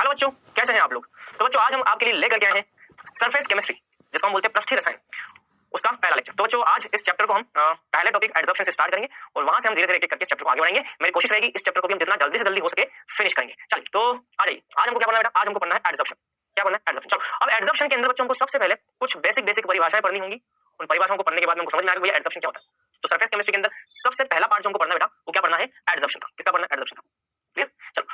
Hello बच्चों, कैसे हैं आप लोग। तो बच्चों आज हम आपके लिए लेकर के आए हैं सरफेस केमिस्ट्री, जिसको हम बोलते हैं पृष्ठीय रसायन, उसका पहला लेक्चर। तो बच्चों आज इस चैप्टर को हम पहले टॉपिक एडजॉर्प्शन से स्टार्ट करेंगे और वहां से हम धीरे धीरे एक करके इस चैप्टर को आगे बढ़ाएंगे। मेरी कोशिश रहेगी इस चैप्टर को भी हम जितना जल्दी से जल्दी हो सके फिनिश करेंगे। चलिए तो आ जाइए, आज हमको क्या पढ़ना है बेटा, आज हमको पढ़ना है एडजॉर्प्शन। क्या पढ़ना है? एडजॉर्प्शन। चलो अब एडजॉर्प्शन के अंदर बच्चों हमको सबसे पहले कुछ बेसिक परिभाषाएं पढ़नी होंगी। उन परिभाषाओं को पढ़ने के बाद हमको समझ में आएगा भैया एडजॉर्प्शन क्या होता है। तो सरफेस केमिस्ट्री के अंदर सबसे पहला पार्ट जो हमको पढ़ना है बेटा वो क्या पढ़ना है? एडजॉर्प्शन का। किसका पढ़ना है? एडजॉर्प्शन का। क्लियर? चलो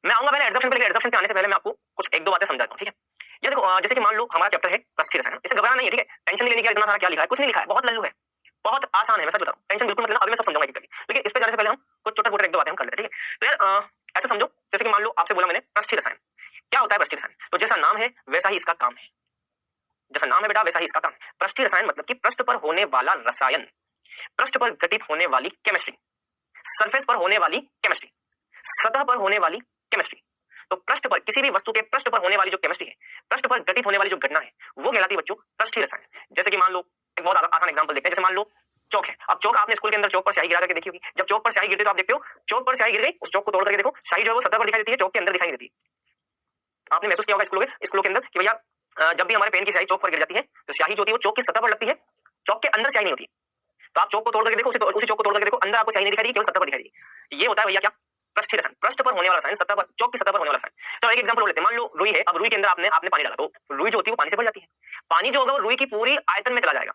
मैं आऊंगा पहले एडजॉर्प्शन पे, लेकिन एडजॉर्प्शन पे आने से पहले मैं आपको कुछ एक दो बातें समझाता हूं, ठीक है। ये देखो जैसे कि मान लो हमारा चैप्टर है पृष्ठीय रसायन, इसे घबराना नहीं है, ठीक है। टेंशन नहीं लेने की, इतना सारा क्या लिखा है, कुछ नहीं लिखा है, बहुत लल्लू है, बहुत आसान है, मैं सच बता रहा हूं। टेंशन बिल्कुल मत लेना, अभी मैं सब समझाऊंगा एक करके। लेकिन इस पे जाने से पहले हम कुछ छोटा मोटा एक दो बातें हम कर लेते हैं, ठीक है। तो यार ऐसा समझो जैसे कि मान लो आपसे बोला मैंने पृष्ठीय रसायन। क्या होता है पृष्ठीय रसायन? तो जैसा नाम है वैसा ही इसका काम है। जैसा नाम है बेटा वैसा ही इसका काम है। पृष्ठीय रसायन मतलब कि पृष्ठ पर होने वाला रसायन, पृष्ठ पर घटित होने वाली केमिस्ट्री, सरफेस पर होने वाली केमिस्ट्री, सतह पर होने वाली केमिस्ट्री। तो पृष्ठ पर किसी भी वस्तु के पृष्ठ पर होने वाली जो केमिस्ट्री है, पृष्ठ पर घटित होने वाली जो घटना है, वो कहलाती है बच्चों पृष्ठीय रसायन। जैसे कि मान लो एक बहुत आसान एग्जांपल देखते हैं। जैसे मान लो चौक है। अब चौक आपने स्कूल के अंदर चौक पर स्याही गिरा करके देखी होगी। जब चौक पर स्याही गिरती है तो आप देखते हो चौक पर स्याही गिर गई, उस चौक को तोड़ करके देखो, स्याही जो है वो सतह पर दिखाई देती है, चौक के अंदर दिखाई नहीं देती। आपने महसूस किया होगा स्कूलों के अंदर कि भैया जब भी हमारे पेन की स्याही चौक पर गिर जाती है तो स्याही जो होती है वो चौक की सतह पर लगती है, चौक के अंदर स्याही नहीं होती। तो आप चौक को तोड़ करके देखो, उसी चौक को तोड़ करके देखो, अंदर आपको स्याही नहीं दिखाई देगी, केवल सतह पर दिखाई देगी। ये होता है भैया क्या? पृष्ठीय रसायन। पृष्ठ पर होने वाला रसायन, सतह पर, चौक की सतह पर होने वाला रसायन। तो एक एग्जांपल लेते हैं। मान लो रुई है। अब रुई के अंदर आपने पानी डाला, तो रुई जो होती है वो पानी से भर जाती है। पानी जो होगा वो रुई की पूरी आयतन में चला जाएगा।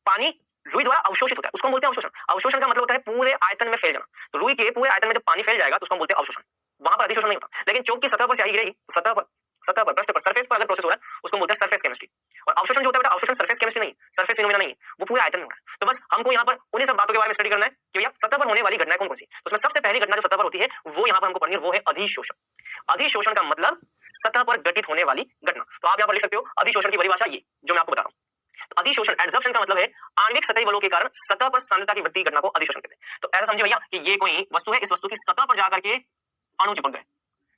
पानी रुई द्वारा अवशोषित होता है, उसको हम बोलते हैं अवशोषण। अवशोषण का मतलब होता है पूरे आयतन में फैल जाना। तो रुई के पूरे आयतन में जब पानी फैल जाएगा तो उसको हम बोलते हैं अवशोषण। वहां पर अधिशोषण नहीं होता। लेकिन चौक की सतह पर स्याही गिरेगी, सतह पर पृष्ठ पर, सरफेस पर अगर प्रोसेस हो रहा है उसको बोलते हैं सरफेस केमिस्ट्री। और अवशोषण जो होता है बेटा, अवशोषण सरफेस केमिस्ट्री नहीं, सरफेस फिनोमेना नहीं है, वो पूरे आयतन में हो रहा है। तो बस हमको यहाँ पर उन्हीं सब बातों के बारे में स्टडी करना है कि भैया सतह पर होने वाली घटनाएं कौन कौन सी। तो उसमें सबसे पहली घटना जो सतह पर होती है वो यहाँ पर हमको पढ़नी है, वो है अधिशोषण। अधिशोषण का मतलब सतह पर घटित होने वाली घटना। तो आप यहाँ पर लिख सकते हो अधिशोषण की परिभाषा ये जो मैं आपको बता रहा हूँ। तो अधिशोषण, एडजॉर्प्शन का मतलब है आणविक सतही बलों के कारण सतह पर सांद्रता की वृद्धि घटना को अधिशोषण कहते हैं। तो ऐसा समझिए भैया कि ये कोई वस्तु है, इस वस्तु की सतह पर जाकर के अणु चिपक गए।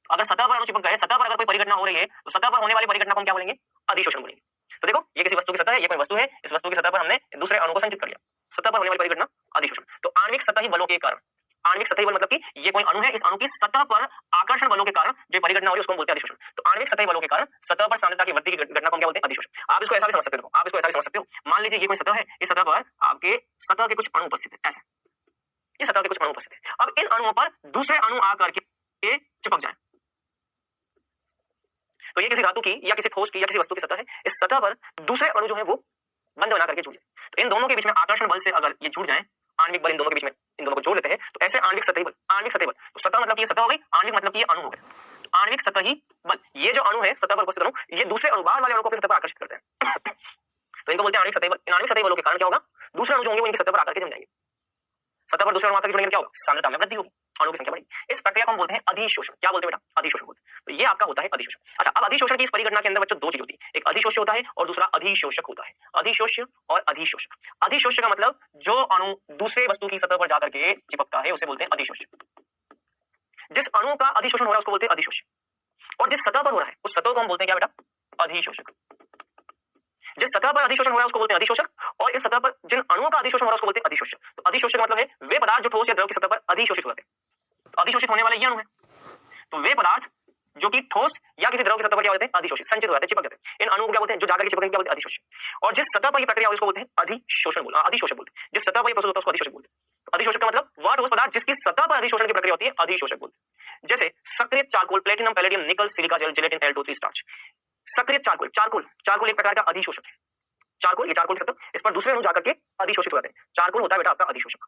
अगर सतह पर अणु चिपक गए, सतह पर अगर कोई परिघटना हो रही है तो सतह पर होने वाली परिघटना को हम क्या बोलेंगे? अधिशोषण बोलेंगे। तो देखो ये किसी वस्तु की सतह है, ये कोई वस्तु है, इस वस्तु की सतह पर हमने दूसरे अणु को संचित कर लिया, सतह पर होने वाली परिघटना अधिशोषण। तो आणविक सतही बलों के कारण, आणविक सतही बल मतलब कि ये कोई अणु है, इस अणु की सतह पर आकर्षण बलों के कारण जो परिघटना हो रही है उसको हम बोलते हैं अधिशोषण। तो आणविक सतही बलों के कारण सतह पर सांद्रता की वृद्धि की घटना को हम क्या बोलते हैं? अधिशोषण। आप इसको ऐसा भी समझ सकते हो, आप इसको ऐसा भी समझ सकते हो। मान लीजिए ये कोई सतह है, इस सतह पर आपके सतह के कुछ अणु उपस्थित है, ऐसे ये सतह के कुछ अणु उपस्थित है। अब इन अणुओं पर दूसरे अणु आकर के चिपक जाए, तो ये किसी धातु की या किसी ठोस की या किसी वस्तु की सतह है, इस सतह पर दूसरे अणु जो है वो बंध बना करके जुड़ जाए। तो इन दोनों के बीच में आकर्षण बल से अगर ये जुड़ जाए, आणविक बल इन दोनों के बीच में, इन दोनों को जोड़ लेते हैं, तो ऐसे आणविक सतही बल, आणविक सतही बल। तो सतह मतलब ये सतह हो गई, आणविक मतलब ये अणु हो गए। तो आणविक सतही बल, ये जो अणु है सतह पर उपस्थित अणु, ये दूसरे अणु, बाहर वाले अणु को अपनी सतह पर आकर्षित करते हैं। तो इनको बोलते हैं आणविक सतही बल। इन आणविक सतही बलों के कारण क्या होगा? दूसरे अणु जो होंगे वो इनकी सतह पर आकर के जम जाएंगे। सतह पर दूसरे अणु आकर के जुड़ेंगे, क्या होगा? सांद्रता में वृद्धि होगी, अणु की संख्या बढ़ेगी। इस प्रक्रिया को हम बोलते हैं अधिशोषण। क्या बोलते हैं बेटा? अधिशोषण बोलते हैं। तो ये आपका होता है अधिशोषण। अच्छा, अब अधिशोषण की इस परिघटना के अंदर बच्चों दो चीज होती है, एक अधिशोष्य होता है और दूसरा अधिशोषक होता है। अधिशोष्य और अधिशोषक। अधिशोष्य का मतलब जो अणु दूसरे वस्तु की सतह पर जाकर के चिपकता है उसे बोलते हैं अधिशोष्य। जिस अणु का अधिशोषण हो रहा है उसको बोलते हैं अधिशोष्य, और जिस सतह पर हो रहा है उस सतह को हम बोलते हैं क्या बेटा? अधिशोषक। जिस सतह पर अधिशोषण हो रहा है उसको बोलते हैं अधिशोषक, और इस सतह पर जिन अणुओं का अधिशोषण हो रहा है उसको बोलते हैं अधिशोष्य। तो अधिशोष्य का मतलब है वे पदार्थ जो ठोस या द्रव की सतह पर अधिशोषित होते हैं। तो अधिशोषित होने वाले ये अणु है, तो वे पदार्थ जो कि ठोस या किसी द्रव की सतह पर क्या होते हैं? अधिशोषित, संचित हो जाते हैं, चिपक जाते हैं। इन अणुओं को क्या बोलते हैं? जो जाकर के चिपकते हैं क्या बोलते हैं? अधिशोष्य। और जिस सतह पर ये प्रक्रिया होती है उसको बोलते हैं अधिशोषण, अधिशोषक बोलते हैं। जिस सतह पर ये प्रोसेस होता है उसको अधिशोषक बोलते हैं। तो अधिशोषक का मतलब वह ठोस पदार्थ जिसकी सतह पर अधिशोषण की प्रक्रिया होती है, अधिशोषक बोलते हैं। जैसे सक्रिय चारकोल, प्लेटिनम, पैलेडियम, निकल, silica gel, gelatin, Al2O3 starch. सक्रिय चारकोल, चारकोल एक प्रकार का अधिशोषक है। चारकोल, ये चारकोल की सतह, इस पर दूसरे अणु जाकर के अधिशोषित हो जाते हैं। चारकोल होता है बेटा आपका अधिशोषक,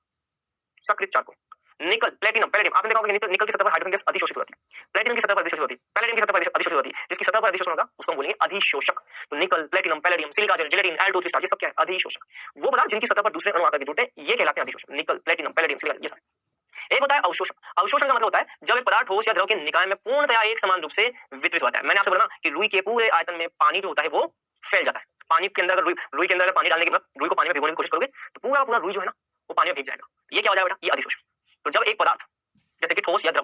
सक्रिय चारकोल। निकल, प्लेटिनम, पैलेडियम, आपने देखा होगा कि निकल की सतह पर हाइड्रोजन गैस अधिशोषित होती है, प्लेटिनम की सतह पर अधिशोषित होती है, पैलेडियम की सतह पर अधिशोषित होती है। जिसकी सतह पर अधिशोषण होगा उसको हम बोलेंगे अधिशोषक। तो निकल, platinum, palladium, silica gel, gelatin, Al2O3 starch, ये सब क्या है? अधिशोषक। वो पदार्थ जिनकी सतह पर दूसरे अणु आकर के जुड़ते हैं ये कहलाते हैं अधिशोषक। निकल, प्लेटिनम, पैलेडियम, सिलिका, ये सारे। एक होता है अवशोषण। अवशोषण का मतलब होता है जब एक पदार्थ ठोस या द्रव के निकाय में पूर्णतया एक समान रूप से वितरित होता है। मैंने आपसे बोला कि रुई के पूरे आयतन में पानी जो होता है वो फैल जाता है। पानी के अंदर रुई के अंदर पानी डालने के बाद रुई को पानी में भिगोने की कोशिश करोगे तो पूरा पूरा रुई जो है ना वो पानी में भीग जाएगा। ये क्या हो जाएगा बेटा? ये अधिशोषण। तो जब एक पदार्थ जैसे कि ठोस या द्रव,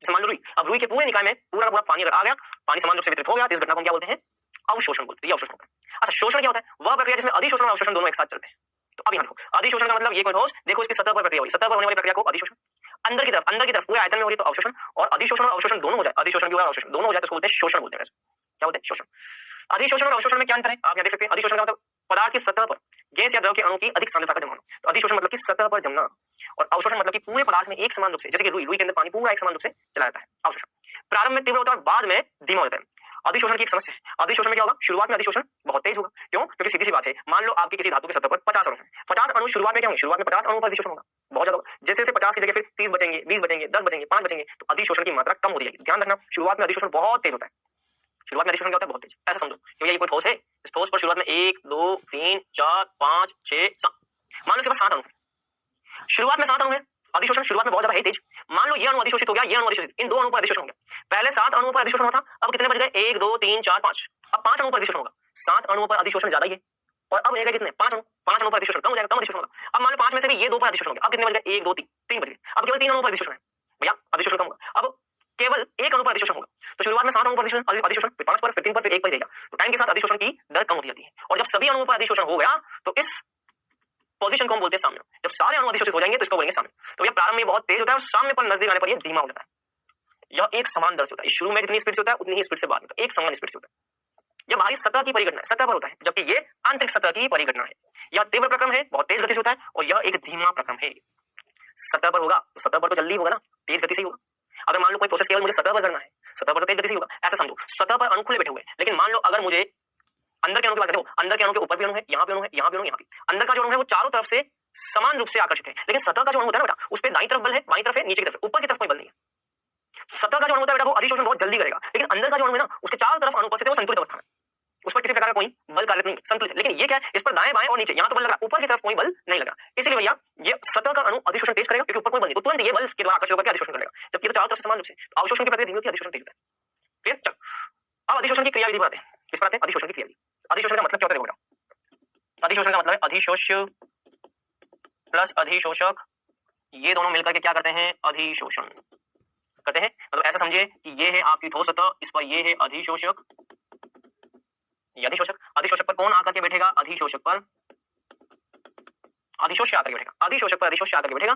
जैसे मान लो रुई, अब रुई के पूरे निकाय में पूरा पूरा पानी अगर आ गया, पानी समान रूप से वितरित हो गया, तो इस घटना को क्या बोलते हैं? अवशोषण बोलते हैं। ये अवशोषण होता है। अच्छा, शोषण क्या होता है? वह प्रक्रिया जिसमें अधिशोषण और अवशोषण दोनों एक साथ चलते हैं। तो अब यहाँ देखो, अधिशोषण का मतलब ये कोई ठोस, देखो इसकी सतह पर प्रक्रिया हुई, सतह पर होने वाली प्रक्रिया को अधिशोषण। अंदर की तरफ पूरे आयतन में हो रही है तो अवशोषण, और अधिशोषण और अवशोषण दोनों हो जाए, अधिशोषण भी हो अवशोषण दोनों हो जाए तो उसको बोलते हैं शोषण बोलते हैं। क्या बोलते हैं? शोषण। अधिशोषण और अवशोषण में क्या अंतर है आप यहाँ देख सकते हैं। अधिशोषण का मतलब पदार्थ की सतह पर गैस या द्रव के अणु की अधिक सांद्रता का जमना, तो अधिशोषण मतलब कि सतह पर जमना, और अवशोषण मतलब कि पूरे पदार्थ में एक समान रूप से, जैसे कि रुई के अंदर पानी पूरा एक समान रूप से चला जाता है। अवशोषण प्रारंभ में तीव्र होता है और बाद में धीमा होता है। अधिशोषण की एक समस्या है। अधिशोषण में क्या होगा? शुरुआत में अधिशोषण बहुत तेज होगा। क्यों? क्योंकि सीधी सी बात है, मान लो आपकी किसी धातु की सतह पर 50 अणु हैं, 50 अणु शुरुआत में क्या होंगे? शुरुआत में 50 अणु पर अधिशोषण होगा, बहुत ज्यादा होगा। जैसे जैसे 50 की जगह फिर 30 बचेंगे, 20 बचेंगे, 10 बचेंगे, 5 बचेंगे, तो अधिशोषण की मात्रा कम होती जाएगी। ध्यान रखना, शुरुआत में अधिशोषण बहुत तेज होता है। शुरुआत में अधिशोषण क्या होता है? बहुत तेज। ऐसा समझो क्योंकि ये कोई ठोस है, इस ठोस पर शुरुआत में 1 2 3 4 5 6 7, मान लो इसके पास 7 अणु है, शुरुआत में 7 अणु है, अधिशोषण शुरुआत में बहुत ज्यादा है तेज। मान लो ये अणु अधिशोषित हो गया, ये अणु अधिशोषित, इन दो अणु पर अधिशोषण हो गया। पहले 7 अणुओं पर अधिशोषण होता, अब कितने बच गए? 1 2 3 4 5, अब 5 अणुओं पर अधिशोषण होगा। 7 अणुओं पर अधिशोषण ज्यादा ही है, और अब रहेगा कितने? 5 अणु, 5 अणुओं पर अधिशोषण कम हो जाएगा, कम अधिशोषण होगा। अब मान लो 5 में से भी ये 2 पर अधिशोषण हो गया, अब कितने बच गए? 1 2 3, 3 बच गए, अब केवल 3 अणुओं पर अधिशोषण है, भैया अधिशोषण कम होगा। अब केवल एक अणु पर अधिशोषण होगा, तो शुरुआत में 7 अणुओं पर अधिशोषण, फिर 5 पर, फिर 3 पर, फिर 1 पर रहेगा, तो टाइम के साथ अधिशोषण की दर कम होती जाती है। और जब सभी अणुओं पर अधिशोषण हो गया तो इस पोजीशन को हम बोलते हैं साम्य। जब सारे अणु अधिशोषित हो जाएंगे तो इसको बोलेंगे साम्य। तो ये प्रारंभ में बहुत तेज होता है और साम्य पर नजदीक आने पर ये धीमा हो जाता है। यह एक समान दर से होता है, शुरू में जितनी स्पीड से होता है उतनी ही स्पीड से बाद में, तो एक समान स्पीड से होता है। यह बाहरी सतह की परिघटना है, सतह पर होता है, जबकि ये आंतरिक सतह की परिघटना है। यह तीव्र प्रक्रम है, बहुत तेज गति से होता है, और यह एक धीमा प्रक्रम है। सतह पर होगा तो सतह पर तो जल्दी होगा ना, तेज गति से ही होगा। अगर मान लो कोई प्रोसेस केवल मुझे सतह पर करना है, सतह पर तो तेज गति से होगा। ऐसा समझो, सतह पर अणु खुले बैठे हुए हैं, लेकिन मान लो अगर मुझे अंदर के अणु की बात करें, अंदर के अणु के ऊपर भी अणु है, यहाँ पे अणु है, यहाँ पे अणु, यहाँ पे अंदर का जो अणु है वो चारों तरफ से समान रूप से आकर्षित है, लेकिन सतह का जो अणु होता है ना बेटा, उस पे दाईं तरफ बल है, बाईं तरफ है, नीचे की तरफ, ऊपर की तरफ कोई बल नहीं है। सतह का जो अणु होता है बेटा वो अधिशोषण बहुत जल्दी करेगा, लेकिन अंदर का जो अणु है ना उसके चारों तरफ अणु उपस्थित है, वो संतुलित अवस्था में, उस पर किसी प्रकार का कोई बल कार्यरत नहीं, संतुलित है। लेकिन ये क्या है, इस पर दाएं बाएं और नीचे यहाँ तो बल लग रहा है, ऊपर की तरफ कोई बल नहीं लगा, इसलिए भैया ये सतह का अणु अधिशोषण तेज करेगा क्योंकि ऊपर कोई बल नहीं, तो तुरंत ये बल के द्वारा आकर्षित होकर अधिशोषण करेगा, जबकि ये तो चारों तरफ समान रूप से। तो अवशोषण की प्रक्रिया धीमी होती है, अधिशोषण तेज होता है। क्लियर? चल अब अधिशोषण की क्रियाविधि पर आते हैं। किस पर आते हैं? अधिशोषण की क्रियाविधि। अधिशोषण का मतलब क्या होता है बेटा? अधिशोषण का मतलब है अधिशोष्य प्लस अधिशोषक, ये दोनों मिलकर के क्या करते हैं? अधिशोषण करते हैं। मतलब ऐसा समझिए कि ये है आपकी ठोस सतह, इस पर ये है अधिशोषक, ये अधिशोषक, अधिशोषक पर कौन आकर के बैठेगा? अधिशोषक पर अधिशोष्य आकर के बैठेगा, अधिशोषक पर अधिशोष्य आकर के बैठेगा,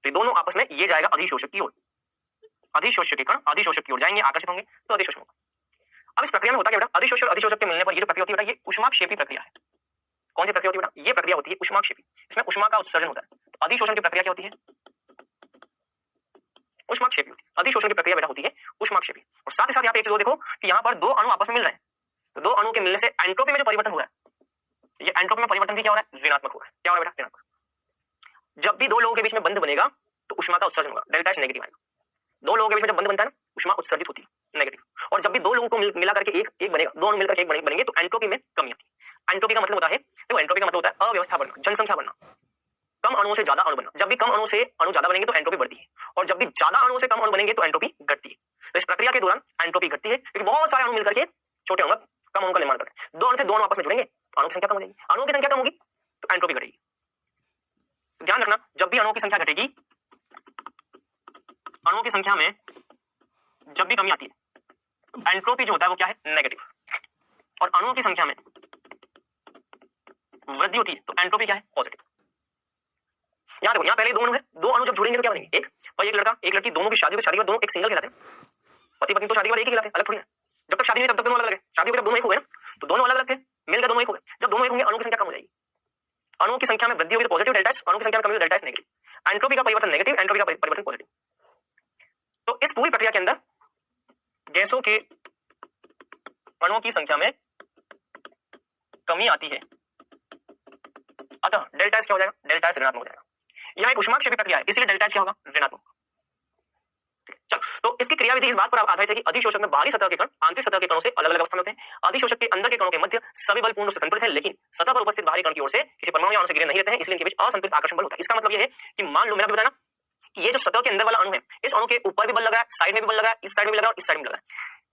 तो दोनों आपस में ये जाएगा अधिशोषक की ओर, अधिशोष्य के कण अधिशोषक की ओर जाएंगे, आकर्षित होंगे, तो अधिशोषण होगा। अब इस प्रक्रिया में होता क्या बेटा? अधिशोषक अधिशोषक के मिलने पर ये जो प्रक्रिया होती है बेटा, ये ऊष्माक्षेपी प्रक्रिया है। कौन सी प्रक्रिया होती है बेटा? ये प्रक्रिया होती है ऊष्माक्षेपी, इसमें ऊष्मा का उत्सर्जन होता है। तो अधिशोषण की प्रक्रिया क्या होती है? ऊष्माक्षेपी होती है। अधिशोषण की प्रक्रिया बेटा होती है ऊष्माक्षेपी। और साथ ही साथ यहाँ पे एक चीज देखो कि यहाँ पर दो अणु आपस में मिल रहे हैं, तो दो अणु के मिलने से एंट्रोपी में जो परिवर्तन हुआ है, ये एंट्रोपी में परिवर्तन भी क्या हो रहा है? ऋणात्मक हो रहा है। क्या हो रहा है बेटा? ऋणात्मक। जब भी दो लोगों के बीच में बंध बनेगा तो ऊष्मा का उत्सर्जन होगा, डेल्टा एच नेगेटिव आएगा। दो लोगों के बीच में जब बंध बनता है ना, ऊष्मा उत्सर्जित होती है नेगेटिव। और जब भी दो लोगों को मिला करके एक बनेगा, दो अणु मिलकर एक बनेंगे तो एंट्रोपी में कमी आती है। एंट्रोपी का मतलब होता है, तो एंट्रोपी का मतलब होता है अव्यवस्था बढ़ना, जनसंख्या बढ़ना, कम अणुओं से ज्यादा अणु बनना। जब भी कम अणु से अणु ज्यादा बनेंगे तो एंट्रोपी बढ़ती है, और जब भी ज्यादा अणुओं से कम अणु बनेंगे तो एंट्रोपी घटती है। तो इस प्रक्रिया के दौरान एंट्रोपी घटती है क्योंकि बहुत सारे अणु मिलकर के छोटे अणु कम अणु का निर्माण करते हैं। दो अणु से दो अणु आपस में जुड़ेंगे, अणु की संख्या कम हो जाएगी, अणुओं की संख्या कम होगी तो एंट्रोपी घटेगी। ध्यान रखना, जब भी अणुओं की संख्या घटेगी, अणुओं की संख्या में जब भी कमी आती है तो एंट्रोपी जो होता है वो क्या है? नेगेटिव। और अणुओं की संख्या में वृद्धि होती है तो एंट्रोपी क्या है? पॉजिटिव। यहाँ देखो, यहाँ पहले दो अणु है, दो अणु जब जुड़ेंगे तो क्या बनेंगे? एक भाई, एक लड़का एक लड़की, दोनों की शादी हो दोनों एक सिंगल कहलाते हैं। पति पत्नी तो शादी वाले एक ही कहलाते हैं, अलग थोड़ी ना। जब तक शादी नहीं तब तक दोनों अलग है, शादी हो गई तब दोनों एक हो गए ना, तो दोनों अलग अलग थे, मिल गए दोनों एक हो गए। जब दोनों एक होंगे अणु की संख्या कम हो जाएगी, अणुओं की संख्या में वृद्धि होगी तो पॉजिटिव डेल्टा एच, अणु की संख्या में कमी होगी डेल्टा एच नेगेटिव। एंट्रोपी का परिवर्तन नेगेटिव, एंट्रोपी का परिवर्तन पॉजिटिव। तो इस पूरी प्रक्रिया के अंदर गैसों के अणुओं की संख्या में कमी आती है, अतः डेल्टा एच क्या हो जाएगा? डेल्टा एच ऋणात्मक हो जाएगा। यह एक ऊष्माक्षेपी प्रक्रिया है, इसलिए डेल्टा एच क्या होगा? ऋणात्मक। चल, तो इसकी क्रियाविधि इस बात पर आधारित है कि अधिशोषक में बाहरी सतह के कण आंतरिक सतह के कणों से अलग अलग अवस्था में होते हैं। अधिशोषक के अंदर के कणों के मध्य सभी बल पूर्ण रूप से संतुलित है, लेकिन सतह पर उपस्थित बाहरी कण की ओर से किसी परमाणु या अणु से घिरे नहीं रहते हैं, इसलिए इनके बीच असंतुलित आकर्षण बल होता है। इसका मतलब यह है कि मान लो, मैंने बताया ना कि ये जो सतह के अंदर वाला अणु है, इस अणु के ऊपर भी बल लगा है, साइड में भी बल लगा है, इस साइड में भी लगा है और इस साइड में लगा है।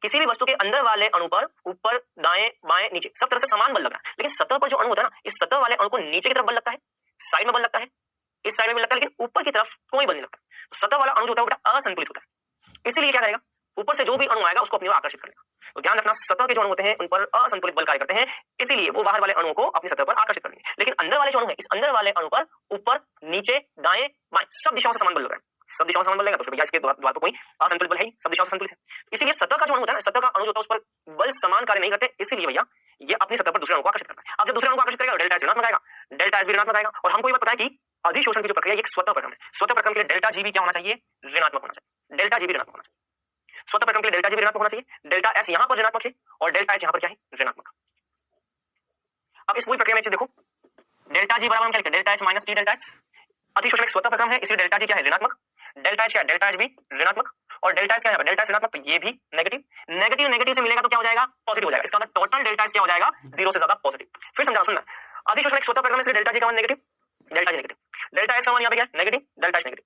किसी भी वस्तु के अंदर वाले अणु पर ऊपर दाएं बाएं नीचे सब तरह से समान बल लग रहा है, लेकिन सतह पर जो अणु होता है ना, इस सतह वाले अणु को नीचे की तरफ बल लगता है, साइड में बल लगता है, इस साइड में भी लगता है, लेकिन ऊपर की तरफ कोई बल नहीं लगता। तो सतह वाला अणु जो होता है वो असंतुलित होता है, इसीलिए क्या करेगा? ऊपर से जो भी अणु आएगा उसको अपनी ओर आकर्षित करेगा। तो ध्यान रखना, सतह के जो अणु होते हैं उन पर असंतुलित बल कार्य करते हैं, इसीलिए वो बाहर वाले अणुओं को अपनी सतह पर आकर्षित करेंगे। लेकिन अंदर वाले जो अणु है, इस अंदर वाले अणु पर ऊपर नीचे दाएं बाएं सब दिशाओं से समान बल लग रहा है, सब दिशाओं से समान बल लेगा तो फिर भैया इसके द्वार तो कोई असंतुलित बल है ही, सब दिशाओं से संतुलित है। इसीलिए सतह का जो अणु होता है ना, सतह का अणु जो होता है उस पर बल समान कार्य नहीं करते, इसीलिए भैया ये अपनी सतह पर दूसरे अणु को आकर्षित करता है। अब जब दूसरे अणु को आकर्षित करेगा डेल्टा एस ऋणात्मक आएगा, डेल्टा एस भी ऋणात्मक आएगा। और हमको ये बात पता है कि अधिशोषण की जो प्रक्रिया एक स्वतः प्रक्रम है, स्वतः प्रक्रम के लिए डेल्टा जी भी क्या होना चाहिए, ऋणात्मक होना चाहिए, डेल्टा जी भी ऋणात्मक होना चाहिए। स्वतः प्रक्रम के लिए डेल्टा जी भी ऋणात्मक होना चाहिए, डेल्टा एस यहाँ पर ऋणात्मक है और डेल्टा एच यहाँ पर क्या है, ऋणात्मक। अब इस पूरी प्रक्रिया में देखो, डेल्टा जी बराबर हम क्या लिखते हैं, delta H minus T delta S. अधिशोषण एक स्वतः प्रक्रम है, इसलिए डेल्टा जी क्या है, ऋणात्मक। डेल्टा एच क्या है, डेल्टा एच भी ऋणात्मक। और डेल्टा एस क्या है, डेल्टा एस ऋणात्मक, तो ये भी नेगेटिव। नेगेटिव नेगेटिव से मिलेगा तो क्या हो जाएगा, पॉजिटिव हो जाएगा। इसका मतलब टोटल डेल्टा एस क्या हो जाएगा, 0 से ज्यादा पॉजिटिव। फिर समझा सुनना, अधिशोषण एक स्वतः प्रक्रम है, इसलिए डेल्टा जी का मान negative, delta G negative, delta S का मान यहाँ पे क्या है, नेगेटिव, डेल्टा एस नेगेटिव।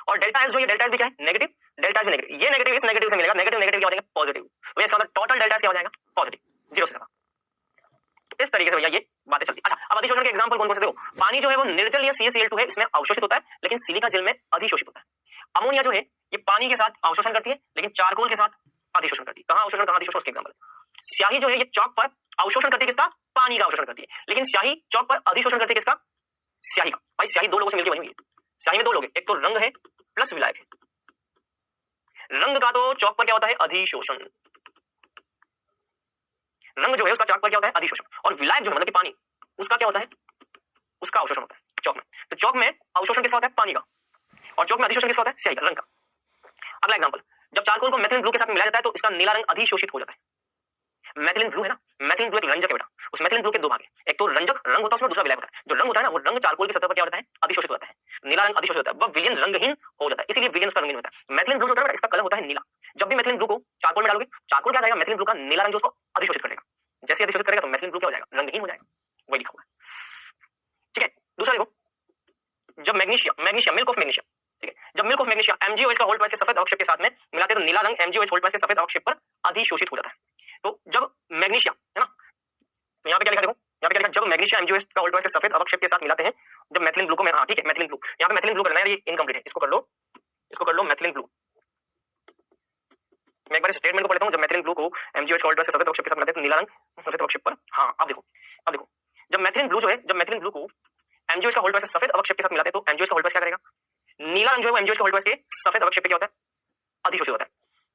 और डेल्टा एस जो है, डेल्टा एस भी क्या है, नेगेटिव, डेल्टा एस भी नेगेटिव। ये नेगेटिव इस नेगेटिव से मिलेगा, नेगेटिव नेगेटिव क्या हो जाएगा, पॉजिटिव। तो इसका मतलब टोटल डेल्टा एस क्या हो जाएगा, पॉजिटिव, 0 से ज्यादा। इस तरीके से भैया ये बातें चलती। अच्छा, अब अधिशोषण के एग्जांपल कौन कौन से देखो। पानी जो है वो निर्जल या CaCl2 है, इसमें अवशोषित होता है, लेकिन सिलिका जल में अधिशोषित होता है। अमोनिया जो है ये पानी के साथ अवशोषण करती है, लेकिन चारकोल के साथ अधिशोषण करती है। कहां अवशोषण कहां अधिशोषण, उसके एग्जांपल। स्याही जो है ये चौक पर अवशोषण करती है किसका, पानी का अवशोषण करती है, लेकिन स्याही चौक पर अधिशोषण करती है किसका, स्याही का। भाई स्याही दो लोगों से मिलकर बनी हुई है, स्याही में दो लोग हैं, एक तो रंग है प्लस विलायक है। रंग का तो चौक पर क्या होता है, अधिशोषण। रंग जो है उसका चौक पर क्या होता है, अधिशोषण। और विलायक जो है मतलब कि पानी, उसका क्या होता है, उसका अवशोषण होता है चौक में। तो चौक में अवशोषण किसका होता है, पानी का, और चौक में अधिशोषण किसका होता है, स्याही का, रंग का। अगला एग्जांपल, जब चारकोल को मेथिलीन ब्लू के साथ मिलाया जाता है तो इसका नीला रंग अधिशोषित हो जाता है। मेथिलीन ब्लू है ना, मेथिलीन ब्लू एक रंजक है बेटा। उस मेथिलीन ब्लू के दो भाग हैं, एक तो रंजक रंग होता है उसमें, दूसरा विलायक होता है। जो रंग होता है ना वो रंग चारकोल की सतह पर क्या होता है, अधिशोषित होता है। नीला रंग अधिशोषित होता है, वह विलयन रंगहीन हो जाता है, इसलिए विलयन उसका रंगहीन होता है। मेथिलीन ब्लू होता है इसका कलर होता है नीला। जब भी मेथिलीन ब्लू को चारकोल में डालोगे, चारकोल क्या करेगा, मेथिलीन ब्लू का नीला रंग जो उसको अधिशोषित करेगा। जैसे अधिशोषित करेगा तो मेथिलीन ब्लू क्या हो जाएगा, रंगहीन हो जाएगा, वही लिखा हुआ है। ठीक है, दूसरा देखो, जब magnesium magnesium milk of magnesium, ठीक है, जब मिल्क ऑफ मैग्नीशियम MgOH का होल्ड ट्वाइस के सफेद अवक्षेप के साथ में मिलाते हैं तो नीला रंग MgOH होल्ड ट्वाइस के सफेद अवक्षेप पर अधिशोषित हो जाता है। तो जब मैग्नीशियम है ना, तो यहाँ पे क्या लिखा देखो, यहाँ पे क्या लिखा, जब मैग्नीशियम MgOH का होल्ड ट्वाइस के सफेद अवक्षेप के साथ मिलाते हैं, जब मेथिलीन ब्लू को, हाँ ठीक है मेथिलीन ब्लू, यहाँ पे मेथिलीन ब्लू करना है, ये इनकम्प्लीट है, इसको कर लो मेथिलीन ब्लू। मैं एक बार स्टेटमेंट को पढ़ लेता हूँ, जब मेथिलीन ब्लू को MgOH होल्ड ट्वाइस के सफेद अवक्षेप के साथ मिलाते हैं तो नीला रंग सफेद अवक्षेप पर, हाँ अब देखो जब मेथिलीन ब्लू जो है, जब मेथिलीन ब्लू को MgOH का होल्ड ट्वाइस के सफेद अवक्षेप के साथ मिलाते हैं तो MgOH का होल्ड ट्वाइस क्या करेगा, नीला रंग जो है MgOH के होल्ड ट्वाइस के सफेद अवक्षेप पे क्या होता है, अधिशोषित होता है।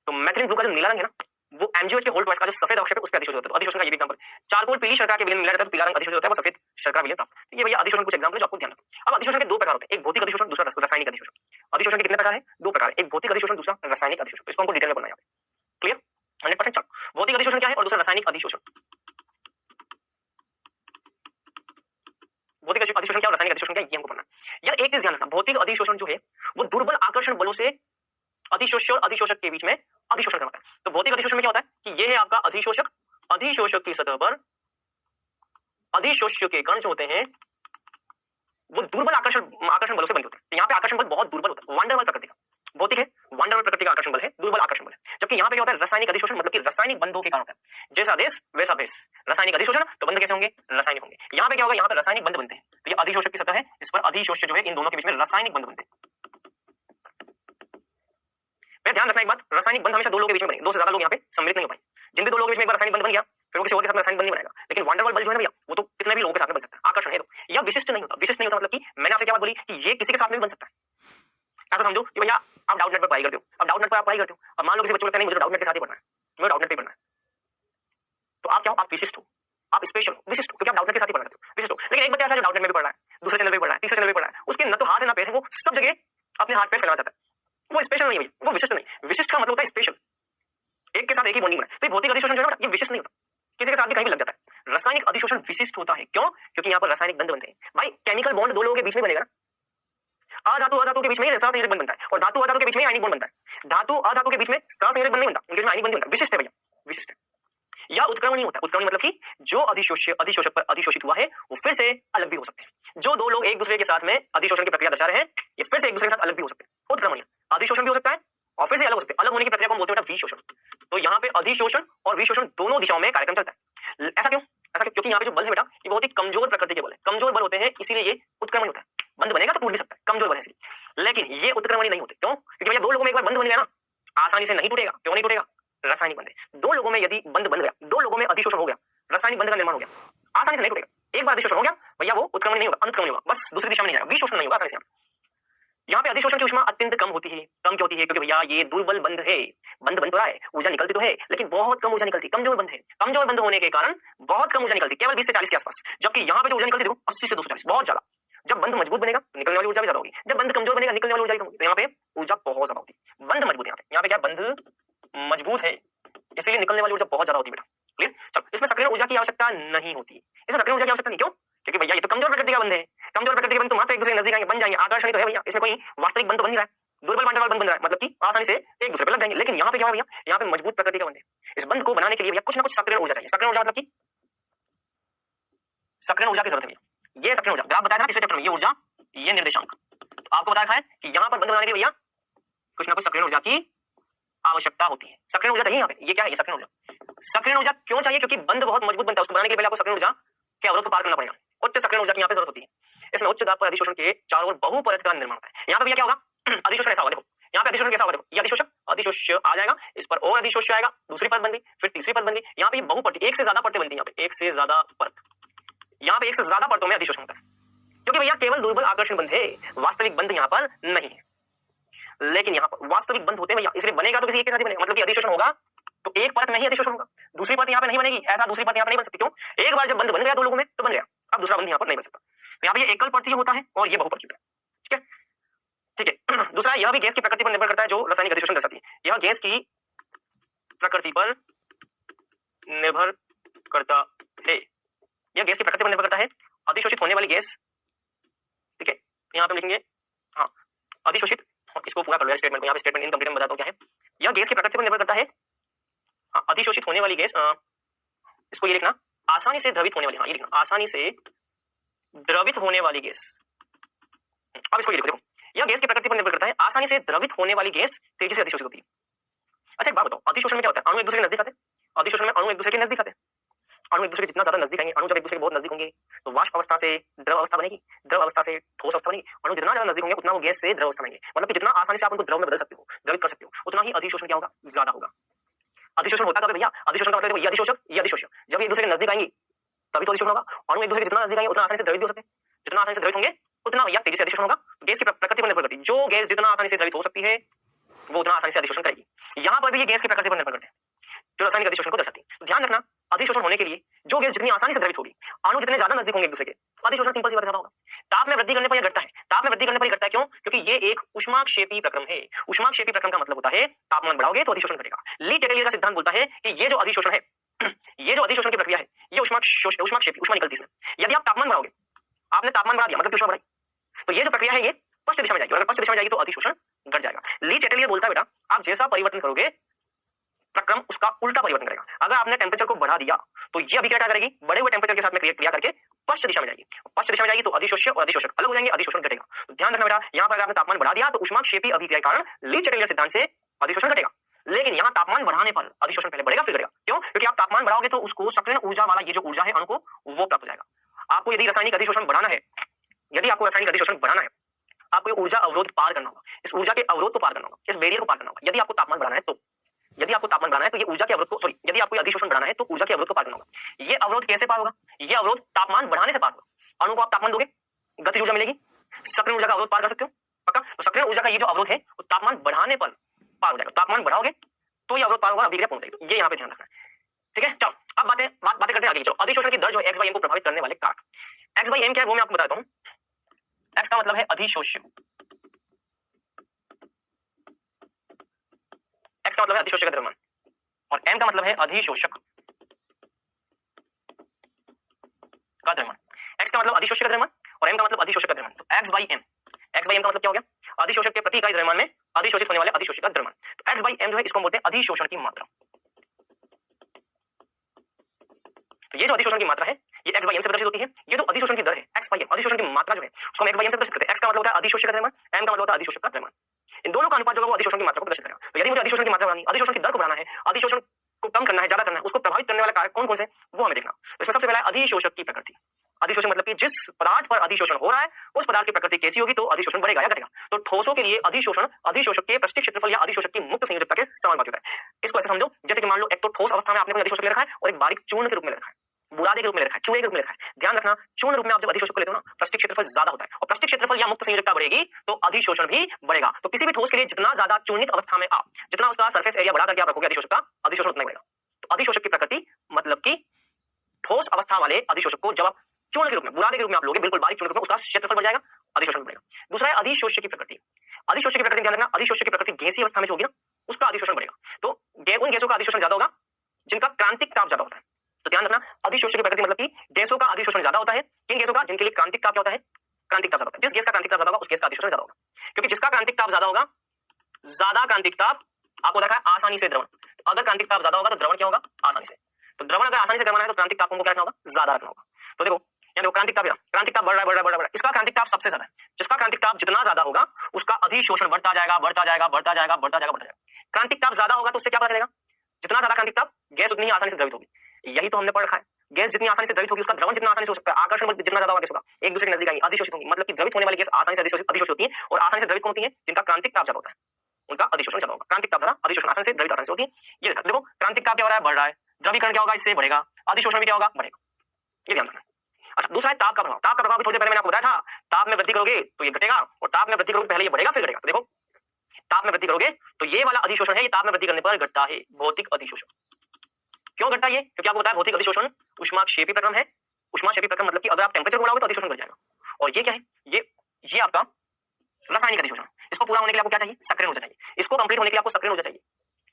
तो मेथिलीन ब्लू का जो नीला रंग है ना, वो MgOH के होल्ड ट्वाइस का जो सफेद अवक्षेप है उस पे अधिशोषित होता है। तो अधिशोषण का ये भी एग्जांपल, चारकोल पीली शर्करा के विलयन मिला जाता है तो पीला रंग अधिशोषित होता है, वो सफेद शर्करा विलयन प्राप्त। ये भैया अधिशोषण कुछ एग्जांपल जो आपको ध्यान रखना। अब अधिशोषण के दो प्रकार होते हैं, एक भौतिक अधिशोषण, दूसरा रासायनिक अधिशोषण। अधिशोषण के कितने प्रकार है, दो प्रकार, एक भौतिक अधिशोषण, दूसरा रासायनिक अधिशोषण। तो इसको हमको डिटेल में पढ़ना है, क्लियर 100%। चलो, भौतिक अधिशोषण क्या है और दूसरा रासायनिक अधिशोषण। भौतिक अधिशोषण क्या और रासायनिक अधिशोषण क्या, ये हमको पढ़ना है। यार एक चीज ध्यान रखना, भौतिक अधिशोषण जो है वो दुर्बल आकर्षण बलों से अधिशोष्य और अधिशोषक के बीच में अधिशोषण करता है। तो भौतिक अधिशोषण में क्या होता है कि ये है आपका अधिशोषक, अधिशोषक की सतह पर अधिशोष्य के कण जो होते हैं वो दुर्बल आकर्षण बलों से बने होते हैं। तो यहाँ पे आकर्षण बल बहुत दुर्बल होता है, वंडर बल प्रकृति का। भौतिक है, वंडर बल प्रकृति का आकर्षण बल है, दुर्बल आकर्षण बल है। जबकि यहाँ पे क्या होता है, रासायनिक अधिशोषण, मतलब कि रासायनिक बंधों के कारण होता है। जैसा देश वैसा भेष, रासायनिक अधिशोषण तो बंध कैसे होंगे, रासायनिक होंगे। यहाँ पे क्या होगा, यहाँ पे रासायनिक बंध बनते हैं। तो ये अधिशोषक की सतह है, इस पर अधिशोष्य जो है, इन दोनों के बीच में रासायनिक बंध बनते हैं। ध्यान रखना एक बात, रासायनिक बंध हमेशा दो लोगों के बीच में बने, दो से ज्यादा लोग यहाँ पे सम्मिलित नहीं हो पाए। जिन भी दो लोगों के बीच में एक बार रासायनिक बंध बन गया, फिर वो किसी और के साथ रासायनिक बंध नहीं बनाएगा। लेकिन वंडर बल जो है ना भैया, वो तो कितने भी लोगों के साथ में बन सकता है, आकर्षण है। तो यह विशिष्ट नहीं होता, विशिष्ट नहीं होता मतलब कि मैंने आपसे क्या बात बोली कि ये किसी के साथ में भी बन सकता है। ऐसा समझो कि भैया आप डाउट नेट पर पढ़ाई करते हो, अब डाउट नेट पर आप पढ़ाई करते हो, अब मान लो किसी बच्चे को लगता है नहीं मुझे डाउट नेट के साथ ही पढ़ना है, मुझे डाउट नेट पे पढ़ना है, तो आप क्या हो, आप विशिष्ट हो, आप स्पेशल हो, विशिष्ट हो, क्योंकि आप डाउट नेट के साथ ही पढ़ना चाहते हो, विशिष्ट हो। लेकिन एक बच्चा ऐसा जो डाउट नेट में भी पढ़ रहा है, दूसरे चैनल पे पढ़ रहा है, तीसरे चैनल पे पढ़ रहा है, उसके न तो हाथ है ना पैर है, वो सब जगह अपने हाथ पैर फैलाना चाहता है, वो स्पेशल नहीं है, वो विशिष्ट नहीं। विशिष्ट का मतलब होता है स्पेशल, एक के साथ एक ही बॉन्डिंग बनाए। तो भौतिक अधिशोषण जो है ये विशिष्ट नहीं होता, किसी के साथ भी कहीं भी लग जाता है। रासायनिक अधिशोषण विशिष्ट होता है, क्यों, क्योंकि यहाँ पर रासायनिक बंध बनते हैं। भाई केमिकल बॉन्ड दो लोगों के बीच में बनेगा ना, अधातु के बीच में सहसंयोजक बंध बनता है, और धातु अधातु के बीच में आयनिक बॉन्ड बनता है। धातु अधातु के बीच में सहसंयोजक बंध नहीं बनता, उनके बीच में आयनिक बंध बनता है। विशिष्ट है भैया, विशिष्ट है। या उत्क्रमणीय होता है, उत्क्रमणीय मतलब कि जो अधिशोषक पर अधिशोषित हुआ है वो फिर से अलग भी हो सकते हैं। जो दो लोग एक दूसरे के साथ में अधिशोषण की प्रक्रिया दर्शा रहे हैं, ये फिर से एक दूसरे के साथ अलग भी हो सकते हैं। उत्क्रमणीय अधिशोषण भी हो सकता है और फिर से अलग हो सकते हैं। अलग होने की प्रक्रिया को हम बोलते हैं विशोषण। तो यहाँ पे अधिशोषण और विशोषण दोनों दिशाओं में कार्यक्रम चलता है। ऐसा क्यों, क्योंकि यहाँ पे जो बल है बेटा ये बहुत ही कमजोर प्रकृति के बल है, कमजोर बल होते हैं, इसीलिए ये उत्क्रमण होता है। बंध बनेगा तो टूट भी सकता है, कमजोर बल है इसलिए, लेकिन ये उत्क्रमणी नहीं होते। क्यों, क्योंकि भैया दो लोगों में एक बार बंध बन गया ना, आसानी से नहीं टूटेगा। क्यों नहीं टूटेगा, रासायनिक बंध है। दो लोगों में यदि बंध बन गया, दो लोगों में अधिशोषण हो गया, रासायनिक बंध का निर्माण हो गया, आसानी से नहीं टूटेगा। एक बार अधिशोषण हो गया भैया वो उत्क्रमण नहीं होगा, अनुक्रमण होगा, बस दूसरी दिशा में नहीं जाएगा, विशोषण नहीं होगा आसानी से। यहाँ पे अधिशोषण की ऊष्मा अत्यंत कम होती है। कम क्यों होती है? क्योंकि भैया ये दुर्बल बंध है। बंध बन तो रहा है, ऊर्जा निकलती तो है, लेकिन बहुत कम ऊर्जा निकलती, कमजोर बंध है। कमजोर बंध होने के कारण बहुत कम ऊर्जा निकलती, केवल 20 से 40 के आसपास। जबकि यहाँ पे जो ऊर्जा निकलती देखो 80 से 240, बहुत ज्यादा। जब बंध मजबूत बनेगा तो निकलने वाली ऊर्जा भी ज्यादा होगी, जब बंध कमजोर बनेगा निकलने वाली ऊर्जा भी कम होगी। तो यहाँ पे ऊर्जा बहुत ज्यादा होती है। बंध मजबूत, यहाँ पे क्या बंध मजबूत है, इसीलिए निकलने वाली ऊर्जा बहुत ज्यादा होती है बेटा। क्लियर? चलो, इसमें सक्रिय ऊर्जा की आवश्यकता नहीं होती है। इसमें सक्रिय ऊर्जा की आवश्यकता नहीं, क्यों? क्योंकि भैया ये तो कमजोर प्रकृति का बंध है। कमजोर प्रकृति के बंध तो मात्र एक दूसरे के नजदीक आएंगे, बन जाएंगे, आकर्षण तो है भैया, इसमें कोई वास्तविक बंध तो बन नहीं रहा है। दुर्बल बांटने वाला बंध बन रहा है, मतलब कि आसानी से एक दूसरे पे लग जाएंगे। लेकिन यहाँ पे क्या है भैया, यहाँ पे मजबूत प्रकृति का बंध है। इस बंध को बनाने के लिए भैया कुछ ना कुछ सक्रिय ऊर्जा चाहिए। सक्रिय ऊर्जा मतलब कि सक्रिय ऊर्जा की जरूरत है भैया। ये सक्रिय ऊर्जा ग्राफ बताया था पिछले चैप्टर में, ये ऊर्जा, ये निर्देशांक। तो आपको बताया है कि यहाँ पर बंध बनाने के लिए भैया कुछ ना कुछ सक्रिय ऊर्जा की आवश्यकता होती है। सक्रिय ऊर्जा चाहिए यहाँ पे। ये क्या है? ये सक्रिय ऊर्जा। सक्रिय ऊर्जा क्यों चाहिए? क्योंकि बंध बहुत मजबूत बनता है, उसको बनाने के लिए पहले आपको सक्रिय ऊर्जा के अवरोध को पार करना पड़ेगा। उच्च सक्रिय ऊर्जा की यहाँ पे जरूरत होती है। इसमें उच्च दाब पर अधिशोषण के चारों ओर बहुपरत का निर्माण होता है। यहाँ पे भैया क्या होगा? अधिशोषण ऐसा होगा, देखो यहाँ पे अधिशोषण कैसा होगा, देखो ये अधिशोषक, अधिशोष्य आ जाएगा, इस पर और अधिशोष्य आएगा, दूसरी परत बन गई, फिर तीसरी परत बन गई। यहाँ पे बहुपरती, एक से ज्यादा परतें बनती है। यहाँ पे एक से ज्यादा परत, यहाँ पे एक से ज्यादा परतों में अधिशोषण होता है। क्योंकि भैया केवल दुर्बल आकर्षण बंध है, वास्तविक बंध यहाँ पर नहीं है। लेकिन यहाँ पर वास्तविक बंध होते हैं भैया, इसलिए बनेगा तो किसी एक के साथ ही बनेगा। मतलब कि अधिशोषण होगा तो एक परत में ही अधिशोषण होगा, दूसरी परत यहाँ पे नहीं बनेगी। ऐसा दूसरी परत यहाँ पे नहीं बन सकती, क्यों? एक बार जब बंध बन गया दो लोगों में तो बन गया, अब दूसरा बंध यहाँ पर नहीं बन सकता। तो यहाँ पे ये एकल परत होता है और ये बहुपरती होता है। ठीक है, ठीक है। दूसरा, यह भी गैस की प्रकृति पर निर्भर करता है जो रासायनिक अधिशोषण दर्शाती है। यह गैस की प्रकृति पर निर्भर करता है। यह गैस की प्रकृति पर निर्भर करता है। अधिशोषित होने वाली गैस, ठीक है, यहाँ पे लिखेंगे, हाँ, अधिशोषित, इसको पूरा कर लो स्टेटमेंट को। यहाँ पे स्टेटमेंट इनकम्प्लीट में बताता हूँ क्या है। यह गैस की प्रकृति पर निर्भर करता है। हाँ, अधिशोषित होने वाली गैस, इसको ये लिखना, आसानी से द्रवित होने वाली, हाँ ये लिखना, आसानी से द्रवित होने वाली गैस। अब इसको ये लिखो, देखो यह गैस की प्रकृति पर निर्भर करता है। आसानी से द्रवित होने वाली गैस तेजी से अधिशोषित होती है। अच्छा एक बात बताओ, अधिशोषण में क्या होता है? अणु एक दूसरे के नजदीक आते हैं। अधिशोषण में अणु एक दूसरे के नजदीक आते हैं। अणु एक दूसरे के जितना ज्यादा नजदीक आएंगे, अणु जब एक दूसरे के बहुत नजदीक होंगे तो वाष्प अवस्था से द्रव अवस्था बनेगी, द्रव अवस्था से ठोस अवस्था बनेगी। अणु जितना ज्यादा नजदीक होंगे उतना वो गैस से द्रव अवस्था बनेंगे। मतलब कि जितना आसानी से आप उनको द्रव में बदल सकते हो, द्रवित कर सकते हो, उतना ही अधिशोषण क्या होगा? ज्यादा होगा। अधिशोषण होता कब है भैया? अधिशोषण का मतलब ये अधिशोषक, ये अधिशोषक जब एक दूसरे के नजदीक आएंगे तभी तो अधिशोषण होगा। अणु एक दूसरे के जितना नजदीक आएंगे उतना आसानी से द्रवित हो सकते हैं, जितना आसानी से द्रवित होंगे उतना भैया तेजी से अधिशोषण होगा। गैस की प्रकृति पर निर्भर करती है। जो गैस जितना आसानी से द्रवित हो सकती है वो उतना आसानी से अधिशोषण करेगी। यहाँ पर भी ये गैस की प्रकृति पर निर्भर करते हैं जो रासायनिक अधिशोषण को दर्शाती है। ध्यान रखना, अधिशोषण होने के लिए जो गैस जितनी आसानी से द्रवित होगी, अणु जितने ज्यादा नजदीक होंगे एक दूसरे के, अधिशोषण सिंपल सी बात ज्यादा होगा। ताप में वृद्धि करने पर यह घटता है। ताप में वृद्धि करने पर घटता है, क्यों? क्योंकि ये एक ऊष्माक्षेपी प्रक्रम है। ऊष्माक्षेपी प्रक्रम का मतलब होता है तापमान बढ़ाओगे तो अधिशोषण घटेगा। ली टेटेलियर का सिद्धांत बोलता है कि ये जो अधिशोषण है, ये जो अधिशोषण की प्रक्रिया है, ये ऊष्माक्षेपी, ऊष्मा निकलती है। यदि आप तापमान बढ़ाओगे, आपने तापमान बढ़ा दिया मतलब ऊष्मा बढ़ाई, तो ये जो प्रक्रिया है ये पश्चिम दिशा में जाएगी। अगर पश्चिम दिशा में जाएगी तो अधिशोषण घट जाएगा। ली टेटेलियर बोलता है बेटा आप जैसा परिवर्तन करोगे प्रक्रम उसका उल्टा परिवर्तन करेगा। अगर आपने टेम्परेचर को बढ़ा दिया तो ये अभिक्रिया क्या करेगी? बढ़े हुए टेम्परेचर के साथ में क्रिया करके पश्चिम दिशा में जाएगी। पश्चिम दिशा में जाएगी तो अधिशोष्य और अधिशोषक अलग हो जाएंगे, अधिशोषण घटेगा। तो ध्यान रखना बेटा, यहाँ पर अगर आपने तापमान बढ़ा दिया तो ऊष्माक्षेपी अभिक्रिया के कारण ली टेटेलियर सिद्धांत से अधिशोषण घटेगा। लेकिन यहाँ तापमान बढ़ाने पर अधिशोषण पहले बढ़ेगा फिर घटेगा। क्यों? क्योंकि आप तापमान बढ़ाओगे तो उसको सक्रिय ऊर्जा वाला ये जो ऊर्जा है अणु को वो प्राप्त हो जाएगा। आपको यदि रासायनिक अधिशोषण बढ़ाना है, यदि आपको रासायनिक अधिशोषण बढ़ाना है, आपको ऊर्जा अवरोध पार करना होगा। इस ऊर्जा के अवरोध को पार करना होगा, इस बैरियर को पार करना होगा। यदि आपको तापमान बढ़ाना है तो, यदि आपको तापमान बढ़ाना है तो ये ऊर्जा के अवरोध को, सॉरी, यदि आपको अधिशोषण बढ़ाना है तो ऊर्जा के अवरोध को पार करना होगा। ये अवरोध कैसे पार होगा? ये अवरोध तापमान बढ़ाने से पार होगा। अणु को आप तापमान दोगे, गतिज ऊर्जा मिलेगी, सक्रिय ऊर्जा का अवरोध पार कर सकते हो पक्का। तो सक्रिय ऊर्जा का ये जो अवरोध है वो तापमान बढ़ाने पर पार हो जाएगा। तापमान बढ़ाओगे तो ये अवरोध पार होगा, अभिक्रिया पूर्ण होगी। ये यहाँ पे ध्यान रखना है, ठीक है। चलो अब बातें करते हैं आगे। चलो, अधिशोषण की दर जो है x/m को प्रभावित करने वाले कारक। x/m क्या है वो मैं आपको बताता हूँ। x का मतलब है अधिशोष्य, x का मतलब है अधिशोष्य का द्रव्यमान, और m का मतलब है अधिशोषक का द्रव्यमान। x का मतलब अधिशोष्य का द्रव्यमान और m का मतलब अधिशोषक का द्रव्यमान। तो x/m, x/m का मतलब क्या हो गया? अधिशोषक के प्रति इकाई द्रव्यमान में अधिशोषित होने वाले अधिशोषक का द्रव्यमान। तो x/m जो है इसको बोलते हैं अधिशोषण की मात्रा। तो ये जो अधिशोषण की मात्रा है ये x/m से प्रदर्शित होती है। ये जो अधिशोषण की दर है x/m, अधिशोषण की मात्रा जो है उसको हम x/m से प्रदर्शित करते हैं। x का मतलब होता है अधिशोषक का द्रव्यमान, m का मतलब होता है अधिशोषक का द्रव्यमान। इन दोनों का अनुपात जो है वो अधिशोषण की मात्रा को प्रदर्शित करेगा। तो यदि मुझे अधिशोषण की मात्रा बढ़ानी, अधिशोषण की दर को बढ़ाना है, अधिशोषण को कम करना है, ज्यादा करना है, उसको प्रभावित करने वाला कारक कौन कौन से वो हमें देखना। तो इसमें सबसे पहला है अधिशोषक की प्रकृति। अधिशोषण मतलब कि जिस पदार्थ पर अधिशोषण हो रहा है उस पदार्थ की प्रकृति कैसी होगी तो अधिशोषण बढ़ेगा या घटेगा। तो ठोसों के लिए अधिशोषण अधिशोषक के पृष्ठीय क्षेत्रफल या अधिशोषक की मुक्त संयोजकता के समानुपाती होता है। इसको ऐसे समझो जैसे कि मान लो एक तो ठोस अवस्था में आपने कोई अधिशोषक ले रखा है और एक बारीक चूर्ण के रूप में ले रखा है। बुरादे के रूप में लिखा है, चूहे के रूप में लिखा है। ध्यान रखना, चूर्ण रूप में आप जब अधिशोषक को लेते हो ना, पृष्ठीय क्षेत्रफल ज्यादा होता है और पृष्ठीय क्षेत्रफल या मुक्त संयोजकता बढ़ेगी तो अधिशोषण भी बढ़ेगा। तो किसी भी ठोस के लिए जितना ज्यादा चूर्णित अवस्था में आप जितना उसका सरफेस एरिया बढ़ा करके आप रखोगे अधिशोषक का, अधिशोषण उतना ही बढ़ेगा। तो अधिशोषक की प्रकृति मतलब कि ठोस अवस्था वाले अधिशोषक को जब आप चूर्ण के रूप में, बुरादे के रूप में आप लोगे, बिल्कुल बारीक चूर्ण के रूप में, उसका क्षेत्रफल बढ़ जाएगा, अधिशोषण बढ़ेगा। दूसरा है अधिशोष्य की प्रकृति। अधिशोष्य की प्रकृति ध्यान रखना, अधिशोष्य की प्रकृति गैसीय अवस्था में जो होगी ना, उसका अधिशोषण बढ़ेगा। तो उन गैसों का अधिशोषण ज्यादा होगा जिनका क्रांतिक ताप ज्यादा होता है। तो ध्यान रखना, अधिशोष्य की प्रकृति मतलब कि गैसों का अधिशोषण ज्यादा होता है। किन गैसों का? जिनके लिए क्रांतिक ताप क्या होता है? क्रांतिक ताप ज्यादा होता है। जिस गैस का क्रांतिक ताप ज्यादा होगा उस गैस का अधिशोषण ज्यादा होगा, क्योंकि जिसका क्रांतिक ताप ज्यादा होगा, ज्यादा क्रांतिक ताप आपको देखा है आसानी से द्रवण। तो अगर क्रांतिक ताप ज्यादा होगा तो द्रवण क्या होगा? आसानी से। तो द्रवण अगर आसानी से करवाना है तो क्रांतिक ताप को क्या रखना होगा? ज्यादा रखना होगा। तो देखो यहाँ देखो, क्रांतिक ताप बढ़ रहा है, इसका क्रांतिक ताप सबसे ज्यादा है। जिसका क्रांतिक ताप जितना ज्यादा होगा उसका अधिशोषण बढ़ता जाएगा, बढ़ता जाएगा, बढ़ता जाएगा, बढ़ता जाएगा, बढ़ता जाएगा। क्रांतिक ताप ज्यादा होगा तो उससे क्या पता चलेगा? जितना ज्यादा क्रांतिक ताप, गैस उतनी आसानी से द्रवित होगी। यही तो हमने पढ़ रखा है, गैस जितनी आसानी से द्रवित होगी उसका द्रवण जितना आसानी से हो सकता है, आकर्षण बल जितना ज्यादा होगा गैस होगा, एक दूसरे के नजदीक आएंगे, अधिशोषित होंगी। मतलब कि द्रवित होने वाली गैस आसानी से अधिशोषित होती है, और आसानी से द्रवित कौन होती है? जिनका क्रांतिक ताप ज्यादा होता है उनका अधिशोषण ज्यादा होगा। क्रांतिक ताप ज्यादा, अधिशोषण आसानी से, द्रवित आसानी से होती है। ये देखो, क्रांतिक ताप क्या हो रहा है? बढ़ रहा है। द्रवीकरण क्या होगा? इससे बढ़ेगा। अधिशोषण भी क्या होगा? बढ़ेगा। ये ध्यान रखना। अच्छा, दूसरा है ताप का प्रभाव। ताप का प्रभाव भी थोड़ी देर पहले मैंने आपको बताया था, ताप में वृद्धि करोगे तो ये घटेगा, और ताप में वृद्धि करोगे पहले ये बढ़ेगा फिर घटेगा। तो देखो, ताप में वृद्धि करोगे तो ये वाला अधिशोषण है, ये ताप में वृद्धि करने पर घटता है, भौतिक अधिशोषण। क्यों घटता है ये? क्योंकि आपको बताया भौतिक अधिशोषण ऊष्माक्षेपी प्रक्रम है। ऊष्माक्षेपी प्रक्रम मतलब कि अगर आप टेंपरेचर को बढ़ाओगे तो अधिशोषण घट जाएगा। और ये क्या है? ये आपका रासायनिक अधिशोषण। इसको पूरा होने के लिए आपको क्या चाहिए? सक्रिय ऊर्जा चाहिए। इसको कंप्लीट होने के लिए आपको सक्रिय ऊर्जा चाहिए।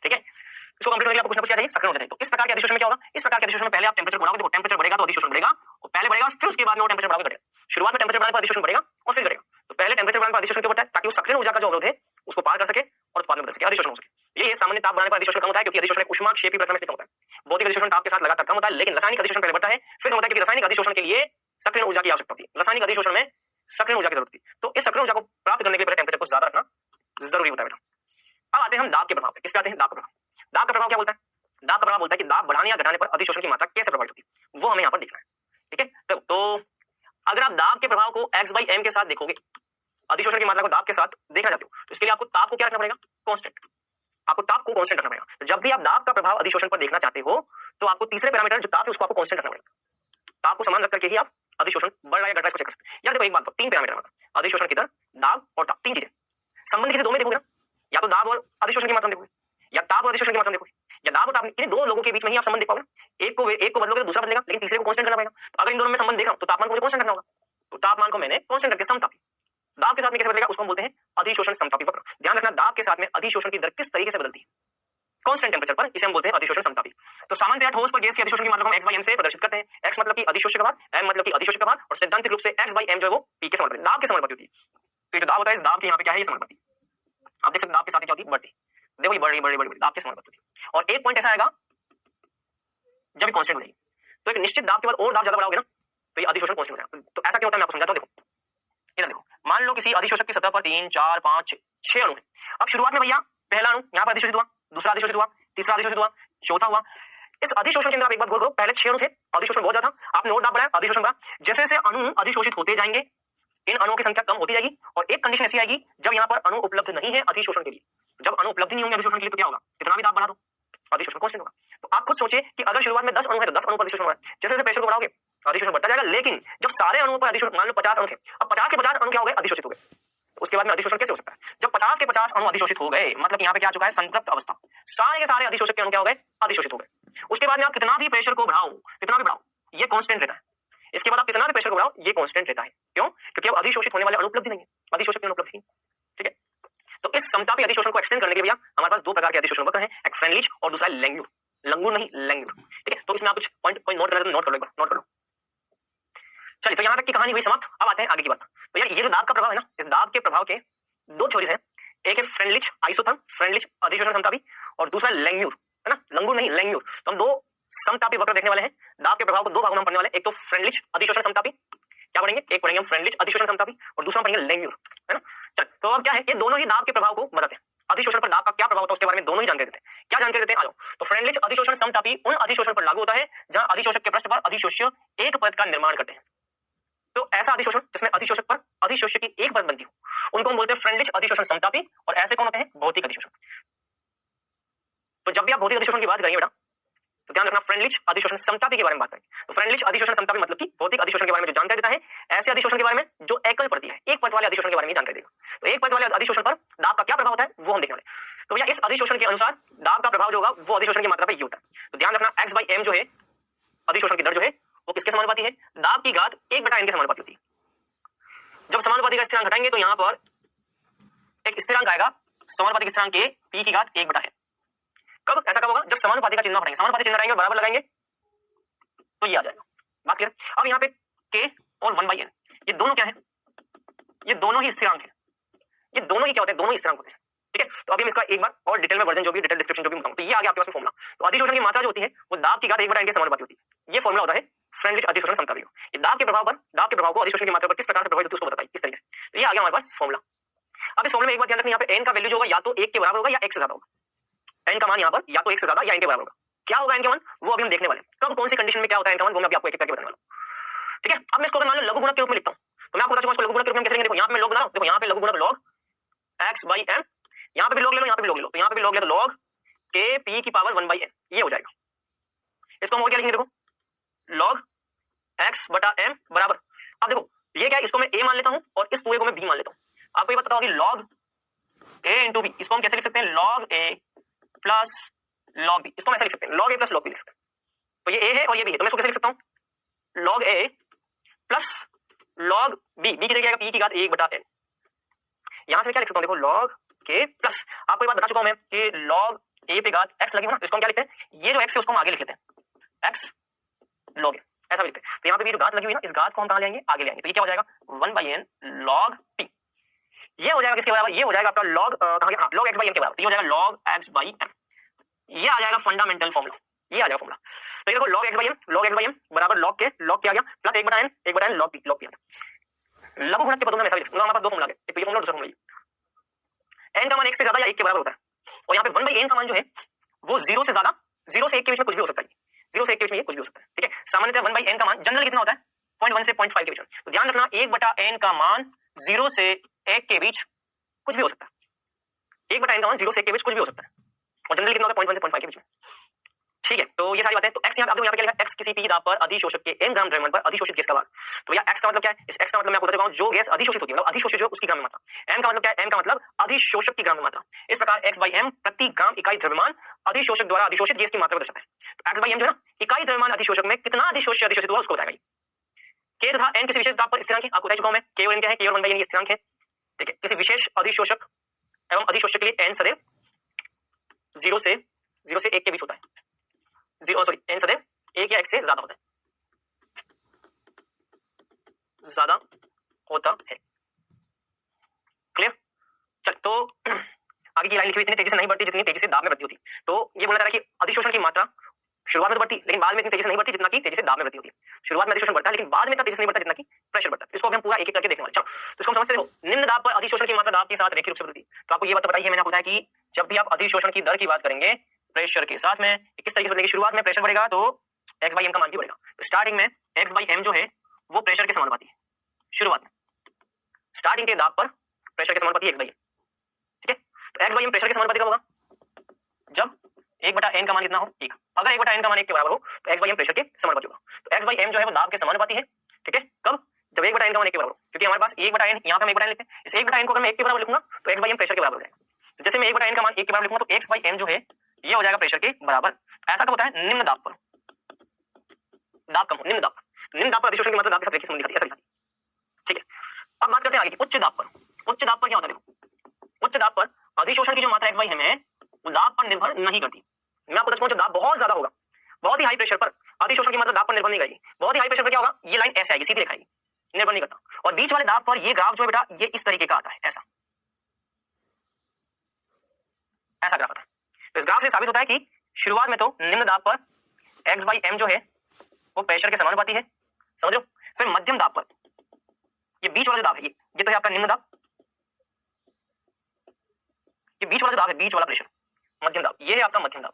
ठीक है, इसको कंप्लीट होने के लिए आपको कुछ ना कुछ चाहिए, सक्रिय ऊर्जा चाहिए। तो इस प्रकार के अधिशोषण में क्या होगा? इस प्रकार के अधिशोषण में पहले आप टेंपरेचर बढ़ाओगे, देखो टेंपरेचर बढ़ेगा तो अधिशोषण बढ़ेगा, और पहले बढ़ेगा फिर उसके बाद में वो टेंपरेचर बढ़ाओगे घटेगा। शुरुआत में टेंपरेचर बढ़ाने पर अधिशोषण बढ़ेगा और फिर घटेगा। तो पहले टेंपरेचर बढ़ाने पर अधिशोषण क्यों बढ़ता है? ताकि वो सक्रिय ऊर्जा का जो अवरोध है उसको पार कर सके और उत्पादन बदल सके, अधिशोषण हो सके। ये सामान्य ताप बढ़ाने पर अधिशोषण कम होता है, क्योंकि अधिशोषण ऊष्माक्षेपी प्रक्रम से कम होता है। भौतिक अधिशोषण ताप के साथ लगातार कम होता है, लेकिन रासायनिक अधिशोषण पहले बढ़ता है फिर कम होता है, क्योंकि रासायनिक अधिशोषण के लिए सक्रिय ऊर्जा की आवश्यकता होती है। रासायनिक अधिशोषण में सक्रिय ऊर्जा की जरूरत होती है। तो इस सक्रिय ऊर्जा को प्राप्त करने के लिए टेंपरेचर को ज्यादा रखना जरूरी होता है बेटा। अब आते हैं हम दाब के प्रभाव पे। किस पे आते हैं? दाब का प्रभाव। दाब का प्रभाव क्या बोलता है? दाब का प्रभाव बोलता है कि दाब बढ़ाने या घटाने पर अधिशोषण की मात्रा कैसे प्रभावित होती है, वो हमें यहाँ पर देखना है। ठीक है, तो अगर आप दाब के प्रभाव को x/m के साथ देखोगे, अधिशोषण की मात्रा को दाब के साथ देखना चाहते हो, तो इसके लिए आपको ताप को क्या रखना पड़ेगा? कांस्टेंट। आपको ताप को कांस्टेंट रखना पड़ेगा। तो जब भी आप दाब का प्रभाव अधिशोषण पर देखना चाहते हो तो आपको तीसरे पैरामीटर जो ताप है उसको आपको कांस्टेंट रखना पड़ेगा। ताप को समान रख करके ही आप अधिशोषण बढ़ रहा है या घट रहा है चेक कर सकते हैं। यार देखो, एक बात, तीन पैरामीटर है, अधिशोषण की दर, दाब और ताप, तीन चीजें। संबंध किसी दो में देखोगे ना, या तो दाब और अधिशोषण की मात्रा देखोगे, या ताप और अधिशोषण की मात्रा देखोगे, या दाब और ताप, इन दो लोगों के बीच में ही आप संबंध देख पाओगे ना। एक को बदलोगे तो दूसरा बदलेगा, लेकिन तीसरे को कांस्टेंट करना पड़ेगा। तो अगर इन दोनों में संबंध देखा तो तापमान को मुझे कांस्टेंट करना होगा, तो तापमान को मैंने कांस्टेंट करके समतापी। दाब के साथ में कैसे बदलेगा? उसको हम बोलते हैं अधिशोषण समतापी वक्र। ध्यान रखना, दाब के साथ में अधिशोषण की दर किस तरीके से बदलती है? कांस्टेंट टेंपरेचर पर, इसे हम बोलते हैं अधिशोषण समतापी। तो सामान्यतः ठोस पर गैस की अधिशोषण की मात्रा को x/m से प्रदर्शित करते हैं। x मतलब कि अधिशोष्य का भार, m मतलब कि अधिशोष्य का भार, और सैद्धांतिक रूप से x/m जो है वो p के समानुपाती, दाब के समानुपाती होती है। तो ये जो दाब होता है, इस दाब की यहाँ पे क्या है? ये समानुपाती। आप देख सकते हैं दाब के साथ क्या होती है? बढ़ती। देखो ये बढ़ रही दाब के समानुपाती होती है। और एक पॉइंट ऐसा आएगा जब ये कांस्टेंट हो जाएगी, तो एक निश्चित दाब के बाद और दाब ज्यादा बढ़ाओगे ना तो ये अधिशोषण कांस्टेंट हो जाएगा। तो ऐसा क्यों होता है मैं आपको समझाता हूं। देखो इधर देखो, मान लो किसी अधिशोषक की सतह पर 3, 4, 5, 6 अणु है। अब शुरुआत में भैया पहला अणु यहाँ पर अधिशोषित हुआ, दूसरा अधिशोषित हुआ, तीसरा अधिशोषित हुआ, चौथा हुआ। इस अधिशोषण के अंदर आप एक बात गौर करो, पहले 6 अणु थे, अधिशोषण बहुत ज्यादा था, आपने और दाब बढ़ाया, अधिशोषण बढ़ा। जैसे जैसे अणु अधिशोषित होते जाएंगे इन अणुओं की संख्या कम होती जाएगी, और एक कंडीशन ऐसी आएगी जब यहाँ पर अणु उपलब्ध नहीं है अधिशोषण के लिए। जब अणु उपलब्ध नहीं होंगे अधिशोषण के लिए तो क्या होगा? कितना भी दाब बढ़ा दो अधिशोषण कांस्टेंट होगा। तो आप खुद सोचिए कि अगर शुरुआत में 10 अणु है तो 10 अणु पर अधिशोषण हो रहा है, जैसे जैसे प्रेशर को बढ़ाओगे अधिशोषण बढ़ता जाएगा। लेकिन जब सारे अणुओं पर अधिशोषण, मान लो 50 अणु थे, अब 50 के 50 अणु क्या हो गए? अधिशोषित हो गए। उसके बाद में अधिशोषण कैसे हो सकता है? जब 50 के 50 अणु अधिशोषित हो गए, मतलब यहाँ पे क्या आ चुका है? संतृप्त अवस्था। सारे के सारे अधिशोषक के अणु क्या हो गए? अधिशोषित हो गए। उसके बाद में आप कितना भी प्रेशर को बढ़ाओ, कितना भी बढ़ाओ, ये कांस्टेंट रहता है। इसके बाद आप कितना भी प्रेशर को बढ़ाओ, ये कांस्टेंट रहता है। क्यों? क्योंकि अब अधिशोषित होने वाले अणु उपलब्ध नहीं है, अधिशोषक के अणु उपलब्ध नहीं। ठीक है, तो इस समतापी अधिशोषण को एक्सटेंड करने के लिए भैया हमारे पास दो प्रकार के अधिशोषण वक्र हैं, एक फ्रेनलिच और दूसरा लैंगुर। लंगूर नहीं, लैंगुर। ठीक है, तो इसमें आप कुछ पॉइंट नोट करना है तो नोट कर लो, एक बार नोट कर लो। चलिए, तो यहाँ तक की कहानी हुई समाप्त। अब आते हैं आगे की बात। तो यार ये जो दाब का प्रभाव है ना, इस दाब के प्रभाव के दो थ्योरीज हैं। एक है फ्रेनलिच आइसोथर्म, फ्रेनलिच अधिशोषण समतापी, और दूसरा लैंगुर, है ना, लंगूर नहीं लैंगुर। तो हम दो समतापी वक्र देखने वाले हैं। दाब के प्रभाव को दो भागों में पढ़ने वाले हैं, एक तो फ्रेनलिच अधिशोषण समतापी, क्या पढ़ेंगे? एक पढ़ेंगे हम फ्रेनलिच अधिशोषण समतापी, और दूसरा पढ़ेंगे लैंगुर, है ना। चल, तो अब क्या है, ये दोनों ही दाब के प्रभाव को बताते हैं। अधिशोषण पर दाब का क्या प्रभाव होता है उसके बारे में दोनों ही जानकारी देते हैं। क्या जानकारी देते हैं? आ जाओ। तो फ्रेनलिच अधिशोषण समतापी उन अधिशोषण पर लागू होता है जहां अधिशोषक के पृष्ठ पर अधिशोष्य एक परत का निर्माण करते हैं। तो ऐसा अधिशोषण जिसमें अधिशोषक पर अधिशोष्य की एक परत बनती हो उनको हम बोलते हैं फ्रेनलिच अधिशोषण समतापी, और ऐसे कौन होते हैं? भौतिक अधिशोषण। तो जब भी आप भौतिक अधिशोषण की बात करेंगे बेटा, तो ध्यान रखना फ्रेंडलिच अधिशोषण समता के बारे में बात करेंगे। तो फ्रेंडलिच अधिशोषण समता मतलब कि भौतिक अधिशोषण के बारे में जो जानकारी देता है, ऐसे अधिशोषण के बारे में जो एकल प्रति है, एक परत वाले अधिशोषण के बारे में जानकारी देगा। तो एक परत वाले अधिशोषण पर दाब का क्या प्रभाव होता है वो हम देखने वाले। तो भैया इस अधिशोषण के अनुसार दाब का प्रभाव जो होगा वो अधिशोषण की मात्रा पर ये होता है। तो ध्यान रखना x/m जो है अधिशोषण की दर जो है वो किसके समानुपाती है? दाब की घात 1/n के समानुपाती होती है। जब समानुपाती का स्थिरांक घटाएंगे तो यहाँ पर एक स्थिरांक आएगा समानुपाती स्थिरांक के p की घात 1/n। कब ऐसा कब होगा? जब समानुपाती का चिन्ह हटाएंगे, समानुपाती चिन्ह हटाएंगे बराबर लगाएंगे तो ये आ जाएगा। बात क्लियर? अब यहाँ पे k और 1/n ये दोनों क्या है? ये दोनों ही स्थिरांक है। ये दोनों ही क्या होते हैं? दोनों ही स्थिरांक होते हैं। ठीक है, तो अभी हम इसका एक बार और डिटेल में वर्जन जो भी डिटेल डिस्क्रिप्शन जो भी बताऊं। तो ये आ गया आपके पास में फॉर्मूला। तो अधिशोषण की मात्रा जो होती है वो दाब की घात 1/n के समानुपाती होती है। ये फॉर्मूला होता है फ्रेंडलिच अधिशोषण समता वियोग। ये दाब के प्रभाव को अधिशोषण की मात्रा पर किस प्रकार से प्रभावित होती है उसको बताइए इस तरीके से। तो ये आ गया हमारे पास फॉर्मूला। अब इस फॉर्मूले में एक बात ध्यान रखना, यहाँ पे n का वैल्यू जो होगा या तो 1 के बराबर होगा या 1 से ज्यादा होगा। n का मान यहाँ पर या तो 1 से ज्यादा या n के बराबर होगा। क्या होगा n का मान वो अभी हम देखने वाले हैं। कब कौन सी कंडीशन में क्या होता है n का मान वो मैं अभी आपको एक एक करके बताने वाला हूं। ठीक है, अब मैं इसको अगर मान लो लघु गुणक के रूप में लिखता हूं तो मैं आपको बता चुका इसको लघु गुणक के रूप में कैसे लिखेंगे। देखो यहाँ पे मैं लॉग बना रहा हूं, देखो यहाँ पे लघु गुणक log x/m, यहाँ पे भी log ले लो, यहाँ पे भी log ले लो, तो यहाँ पे भी log ले तो log k p की पावर 1/n ये हो जाएगा। इसको हम और क्या लिखेंगे? देखो log x/m बराबर, अब देखो ये क्या है, इसको मैं a मान लेता हूं और इस पूरे को मैं b मान लेता हूं। आपको ये पता होगी log a into b, इसको हम कैसे लिख सकते हैं? log a plus log b, इसको हम ऐसे लिख सकते हैं log a plus log b लिख सकते हैं। तो ये a है और ये b है, तो मैं इसको कैसे लिख सकता हूं? log a plus log b, b की जगह p की घात 1/n। यहां से मैं क्या लिख सकता हूं? देखो log k प्लस, आपको ये बात बता चुका हूं मैं कि log a पे घात x लगी हो ना, इसको हम क्या लिखते हैं? ये जो x है उसको हम आगे लिख लेते हैं x log a, ऐसा भी लिखते हैं। तो यहाँ पे भी जो घात लगी हुई है ना, इस घात को हम कहां ले आएंगे? आगे ले आएंगे। तो ये क्या हो जाएगा? 1/n log p। ये हो जाएगा किसके बराबर? ये हो जाएगा आपका log कहां गया? log x/m के बराबर। ये हो जाएगा log x/m। ये आ जाएगा फंडामेंटल फॉर्मूला, ये आ जाएगा फॉर्मूला। तो ये देखो log x/m बराबर log k आ गया प्लस 1/n log p आ गया। लघु गुणक के पदों में ऐसा भी लिख सकते हैं। हमारे पास दो फॉर्मूला है, एक तो ये फॉर्मूला, दूसरा फॉर्मूला। n का मान 1 से ज्यादा या 1 के बराबर होता है और यहाँ पे 1/n का मान जो है वो 0 से ज्यादा, 0 से 1 के बीच में कुछ भी हो सकता है। 0 से 1 के बीच में ये कुछ भी हो सकता है। ठीक है, सामान्यतः 1/n का मान जनरल कितना होता है? 0.1 से 0.5 के बीच में। तो ध्यान रखना 1/n का मान 0 से 1 के बीच कुछ भी हो सकता है। 1/n का मान 0 से 1 के बीच कुछ भी हो सकता है और जनरल कितना होता है? 0.1 से 0.5 के बीच में। ठीक है, तो ये सारी बातें। तो x यहाँ पे क्या लिखा? x किसी p दाब पर अधिशोषक के n ग्राम द्रव्यमान पर अधिशोषित गैस का भार। तो भैया x का मतलब क्या है? इस x का मतलब मैं आपको बता चुका हूं, जो गैस अधिशोषित होती है मतलब अधिशोषित जो उसकी ग्राम में मात्रा। m का मतलब क्या है? m का मतलब अधिशोषक की ग्राम में मात्रा। इस प्रकार x/m प्रति ग्राम इकाई द्रव्यमान अधिशोषक द्वारा अधिशोषित गैस की मात्रा को दर्शाता है। तो x/m जो है ना, इकाई द्रव्यमान अधिशोषक में कितना अधिशोषित हुआ उसको बताएगा। k तथा n किसी विशेष दाब पर स्थिरांक है, आपको बता चुका हूं मैं। k और n क्या है? k और 1/n ये स्थिरांक है। ठीक है, किसी विशेष अधिशोषक एवं अधिशोषक के लिए n सदैव 0 से 1 के बीच होता है। n सदैव 1 या 1 से ज्यादा होता है, ज्यादा होता है। क्लियर? चल, तो आगे की लाइन लिखी हुई इतनी तेजी से नहीं बढ़ती जितनी तेजी से दाब में वृद्धि होती। तो ये बोलना चाह रहा है कि अधिशोषण की मात्रा शुरुआत में तो बढ़ती लेकिन बाद में इतनी तेजी से नहीं बढ़ती जितना कि तेजी से दाब में वृद्धि होती है। शुरुआत में अधिशोषण बढ़ता है लेकिन बाद में इतना तेजी से नहीं बढ़ता जितना कि प्रेशर बढ़ता है। इसको हम पूरा एक एक करके देखने वाले। चलो, तो इसको हम समझते हो, निम्न दाब पर अधिशोषण की मात्रा दाब के साथ रेखीय रूप से बढ़ती। तो आपको ये बात बताइए, मैंने आपको बताया कि जब भी आप अधिशोषण की दर की बात करेंगे प्रेशर के साथ में किस तरीके से बढ़ेगी। शुरुआत में प्रेशर बढ़ेगा तो x/m का मान भी बढ़ेगा। तो स्टार्टिंग में x/m जो है वो प्रेशर के समानुपाती है। शुरुआत में स्टार्टिंग के दाब पर प्रेशर के समानुपाती x/m। ठीक है, तो x/m प्रेशर के समानुपाती कब होगा? जब 1/n का मान कितना हो? 1। अगर 1/n का मान 1 के बराबर हो तो x/m प्रेशर के समानुपाती होगा। तो x/m जो है वो दाब के समानुपाती है। ठीक है, कब? जब 1/n का मान 1 के बराबर हो, क्योंकि हमारे पास 1/n यहाँ पे हम 1/n लिखते हैं। इस 1/n को अगर मैं 1 के बराबर लिखूंगा तो x/m प्रेशर के बराबर हो जाएगा। तो जैसे मैं 1/n का मान 1 के बराबर लिखूंगा तो x/m जो है ये हो जाएगा प्रेशर के बराबर। ऐसा कब होता है? निम्न दाब पर। दाब कम हो, निम्न दाब। निम्न दाब पर अधिशोषण की मात्रा दाब के साथ रेखीय संबंध दिखाती है, ऐसा दिखाती है। ठीक है, अब बात करते हैं आगे की उच्च दाब पर। उच्च दाब पर क्या होता है? देखो, उच्च दाब पर अधिशोषण की जो मात्रा x/m है वो दाब पर निर्भर नहीं करती। मैं आपको बता चुका हूं, जब दाब बहुत ज्यादा होगा, बहुत ही हाई प्रेशर पर अधिशोषण की मात्रा दाब पर निर्भर नहीं करेगी। बहुत ही हाई प्रेशर पर क्या होगा? ये लाइन ऐसे आएगी, सीधी रेखा आएगी, निर्भर नहीं करता। और बीच वाले दाब पर ये ग्राफ जो है बेटा ये इस तरीके का आता है, ऐसा ग्राफ आता है। तो इस ग्राफ से साबित होता है कि शुरुआत में तो निम्न दाब पर x/m जो है वो प्रेशर के समानुपाती है, समझ लो। फिर मध्यम दाब पर ये बीच वाला जो दाब है ये तो है आपका निम्न दाब, ये बीच वाला जो दाब है, बीच वाला प्रेशर, मध्यम दाब, ये है आपका मध्यम दाब।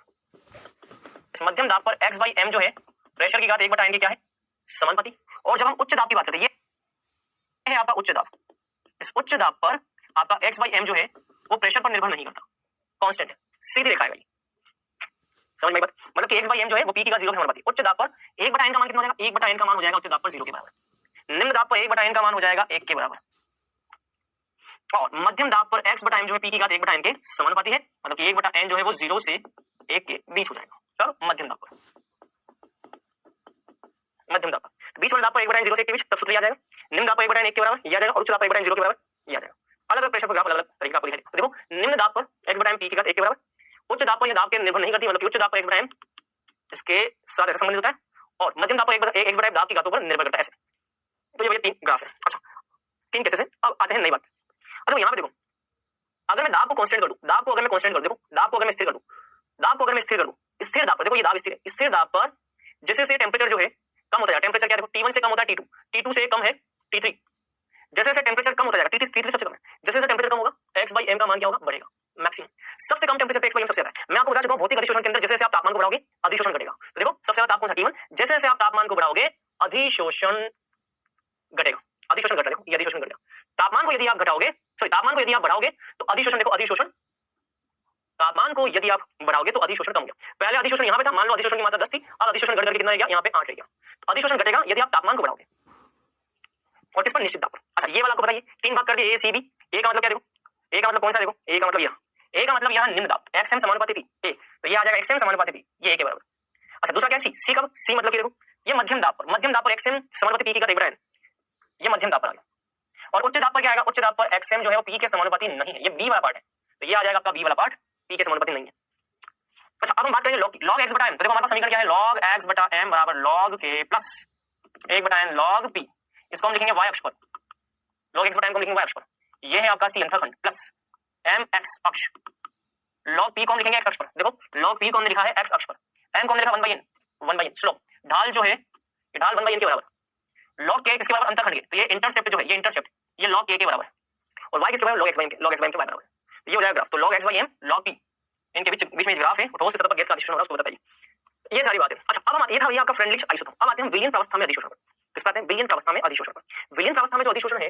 इस मध्यम दाब पर x/m जो है प्रेशर की घात 1/n के क्या है? समानुपाती। और जब हम उच्च दाब की बात करते हैं, ये है आपका उच्च दाब। इस उच्च दाब पर आपका x/m जो है वो प्रेशर पर निर्भर नहीं करता, कांस्टेंट है, सीधी रेखा है, समझ में बात? मतलब कि x बाई m जो है वो p की घात 0 के समानुपाती। उच्च दाब पर 1/n का मान कितना हो जाएगा? 1/n का मान हो जाएगा उच्च दाब पर 0 के बराबर। निम्न दाब पर 1/n का मान हो जाएगा 1 के बराबर। और मध्यम दाब पर x/m जो है p की घात 1/n के समानुपाती है, मतलब कि 1/n जो है वो 0 से 1 के बीच हो जाएगा। तब मध्यम दाब पर, मध्यम दाब पर तो बीच वाले दाब पर 1/n 0 से 1 के बीच, तब सूत्र आ जाएगा निम्न दाब पर 1/n 1 के बराबर ये आ जाएगा, और उच्च दाब पर 1/n 0 के बराबर ये आ जाएगा। अलग अलग प्रेशर पर ग्राफ अलग अलग तरीके का लिखा है। तो देखो निम्न दाब पर x/m p की घात 1 के बराबर, उच्च दाब पर ये दाब के निर्भर नहीं करती, मतलब कि उच्च दाब पर x/m इसके साथ ऐसा संबंध होता है, और मध्यम दाब पर x/m दाब की घातों पर निर्भर करता है ऐसे। तो ये तीन ग्राफ है। अच्छा, तीन केसेस है। अब आते हैं नई बात। अब यहाँ पे देखो, अगर मैं दाब को कांस्टेंट कर दूं, दाब को अगर मैं कांस्टेंट कर दूं, देखो दाब को अगर मैं स्थिर कर दूं, दाब को अगर मैं स्थिर कर दूं, स्थिर दाब पर, देखो ये दाब स्थिर है, स्थिर दाब पर जैसे जैसे टेम्परेचर जो है कम होता जाएगा, टेम्परेचर क्या देखो T1 से कम होता है T2, T2 से कम है T3, जैसे जैसे टेम्परेचर कम होता जाएगा, T3 सबसे कम है, जैसे जैसे टेम्परेचर कम होगा x/m का मान क्या होगा? बढ़ेगा, मैक्सिमम। सबसे कम टेम्परेचर पे x/m सबसे ज्यादा है। मैं आपको बता चुका हूं भौतिक अधिशोषण के अंदर जैसे जैसे आप तापमान को बढ़ाओगे अधिशोषण घटेगा। तो देखो सबसे ज्यादा ताप कौन सा? T1। जैसे जैसे आप तापमान को बढ़ाओगे अधिशोषण घटेगा, अधिशोषण घटेगा, देखो ये अधिशोषण घटेगा। तापमान को यदि आप घटाओगे, सॉरी तापमान को यदि आप बढ़ाओगे तो अधिशोषण, देखो अधिशोषण, तापमान को यदि आप बढ़ाओगे तो अधिशोषण कम हो गया। पहले अधिशोषण यहाँ पे था, मान लो अधिशोषण की मात्रा 10 थी, अब अधिशोषण घट करके कितना रह गया? यहाँ पे 8 रह गया। तो अधिशोषण घटेगा यदि आप तापमान को बढ़ाओगे और किस पर? निश्चित दाब पर। अच्छा ये वाला आपको बताइए, तीन भाग कर दिए, ए सी बी। ए का मतलब क्या? देखो ए का मतलब कौन सा? देखो ए का मतलब यह, ए का मतलब यहाँ निम्न दाब xm समानुपाती p, ए तो ये आ जाएगा xm समानुपाती p, ये ए के बराबर। अच्छा दूसरा क्या है? सी। सी कब? सी मतलब कि देखो ये मध्यम दाब पर, मध्यम दाब पर xm समानुपाती p की घात 1/n, ये मध्यम दाब पर आ गया। और उच्च दाब पर क्या आएगा? उच्च दाब पर xm जो है वो p के समानुपाती नहीं है, ये b वाला पार्ट है, तो ये आ जाएगा आपका b वाला पार्ट, p के समानुपाती नहीं है। अच्छा अब हम बात करेंगे लॉग की, log x/m। तो देखो हमारे पास समीकरण क्या है? log x/m बराबर log k plus 1/n log p, इसको हम लिखेंगे y अक्ष पर, log x/m को लिखेंगे y अक्ष पर, ये है आपका c अंतःखंड प्लस m x अक्ष, log p को हम लिखेंगे x अक्ष पर, देखो log p को हमने लिखा है x अक्ष पर, m को हमने लिखा 1/n स्लोप, ढाल जो है ये ढाल 1/n के बराबर, log k किसके बराबर? अंतःखंड के, तो ये इंटरसेप्ट जो है, ये इंटरसेप्ट ये log k के बराबर है, और y किसके बराबर? log x/m के बराबर है। ये हो जाएगा ग्राफ, तो log x/m log p इनके बीच में ग्राफ है, ठोस की सतह पर गैस का अधिशोषण हो रहा है, उसको बताइए। ये सारी बातें। अच्छा अब हम, ये था ये आपका फ्रेंडली आइसोटोप। अब आते हैं विलयन प्रावस्था में अधिशोषण पर। किस पर आते हैं? विलयन प्रावस्था में अधिशोषण पर। विलयन प्रावस्था में जो अधिशोषण है,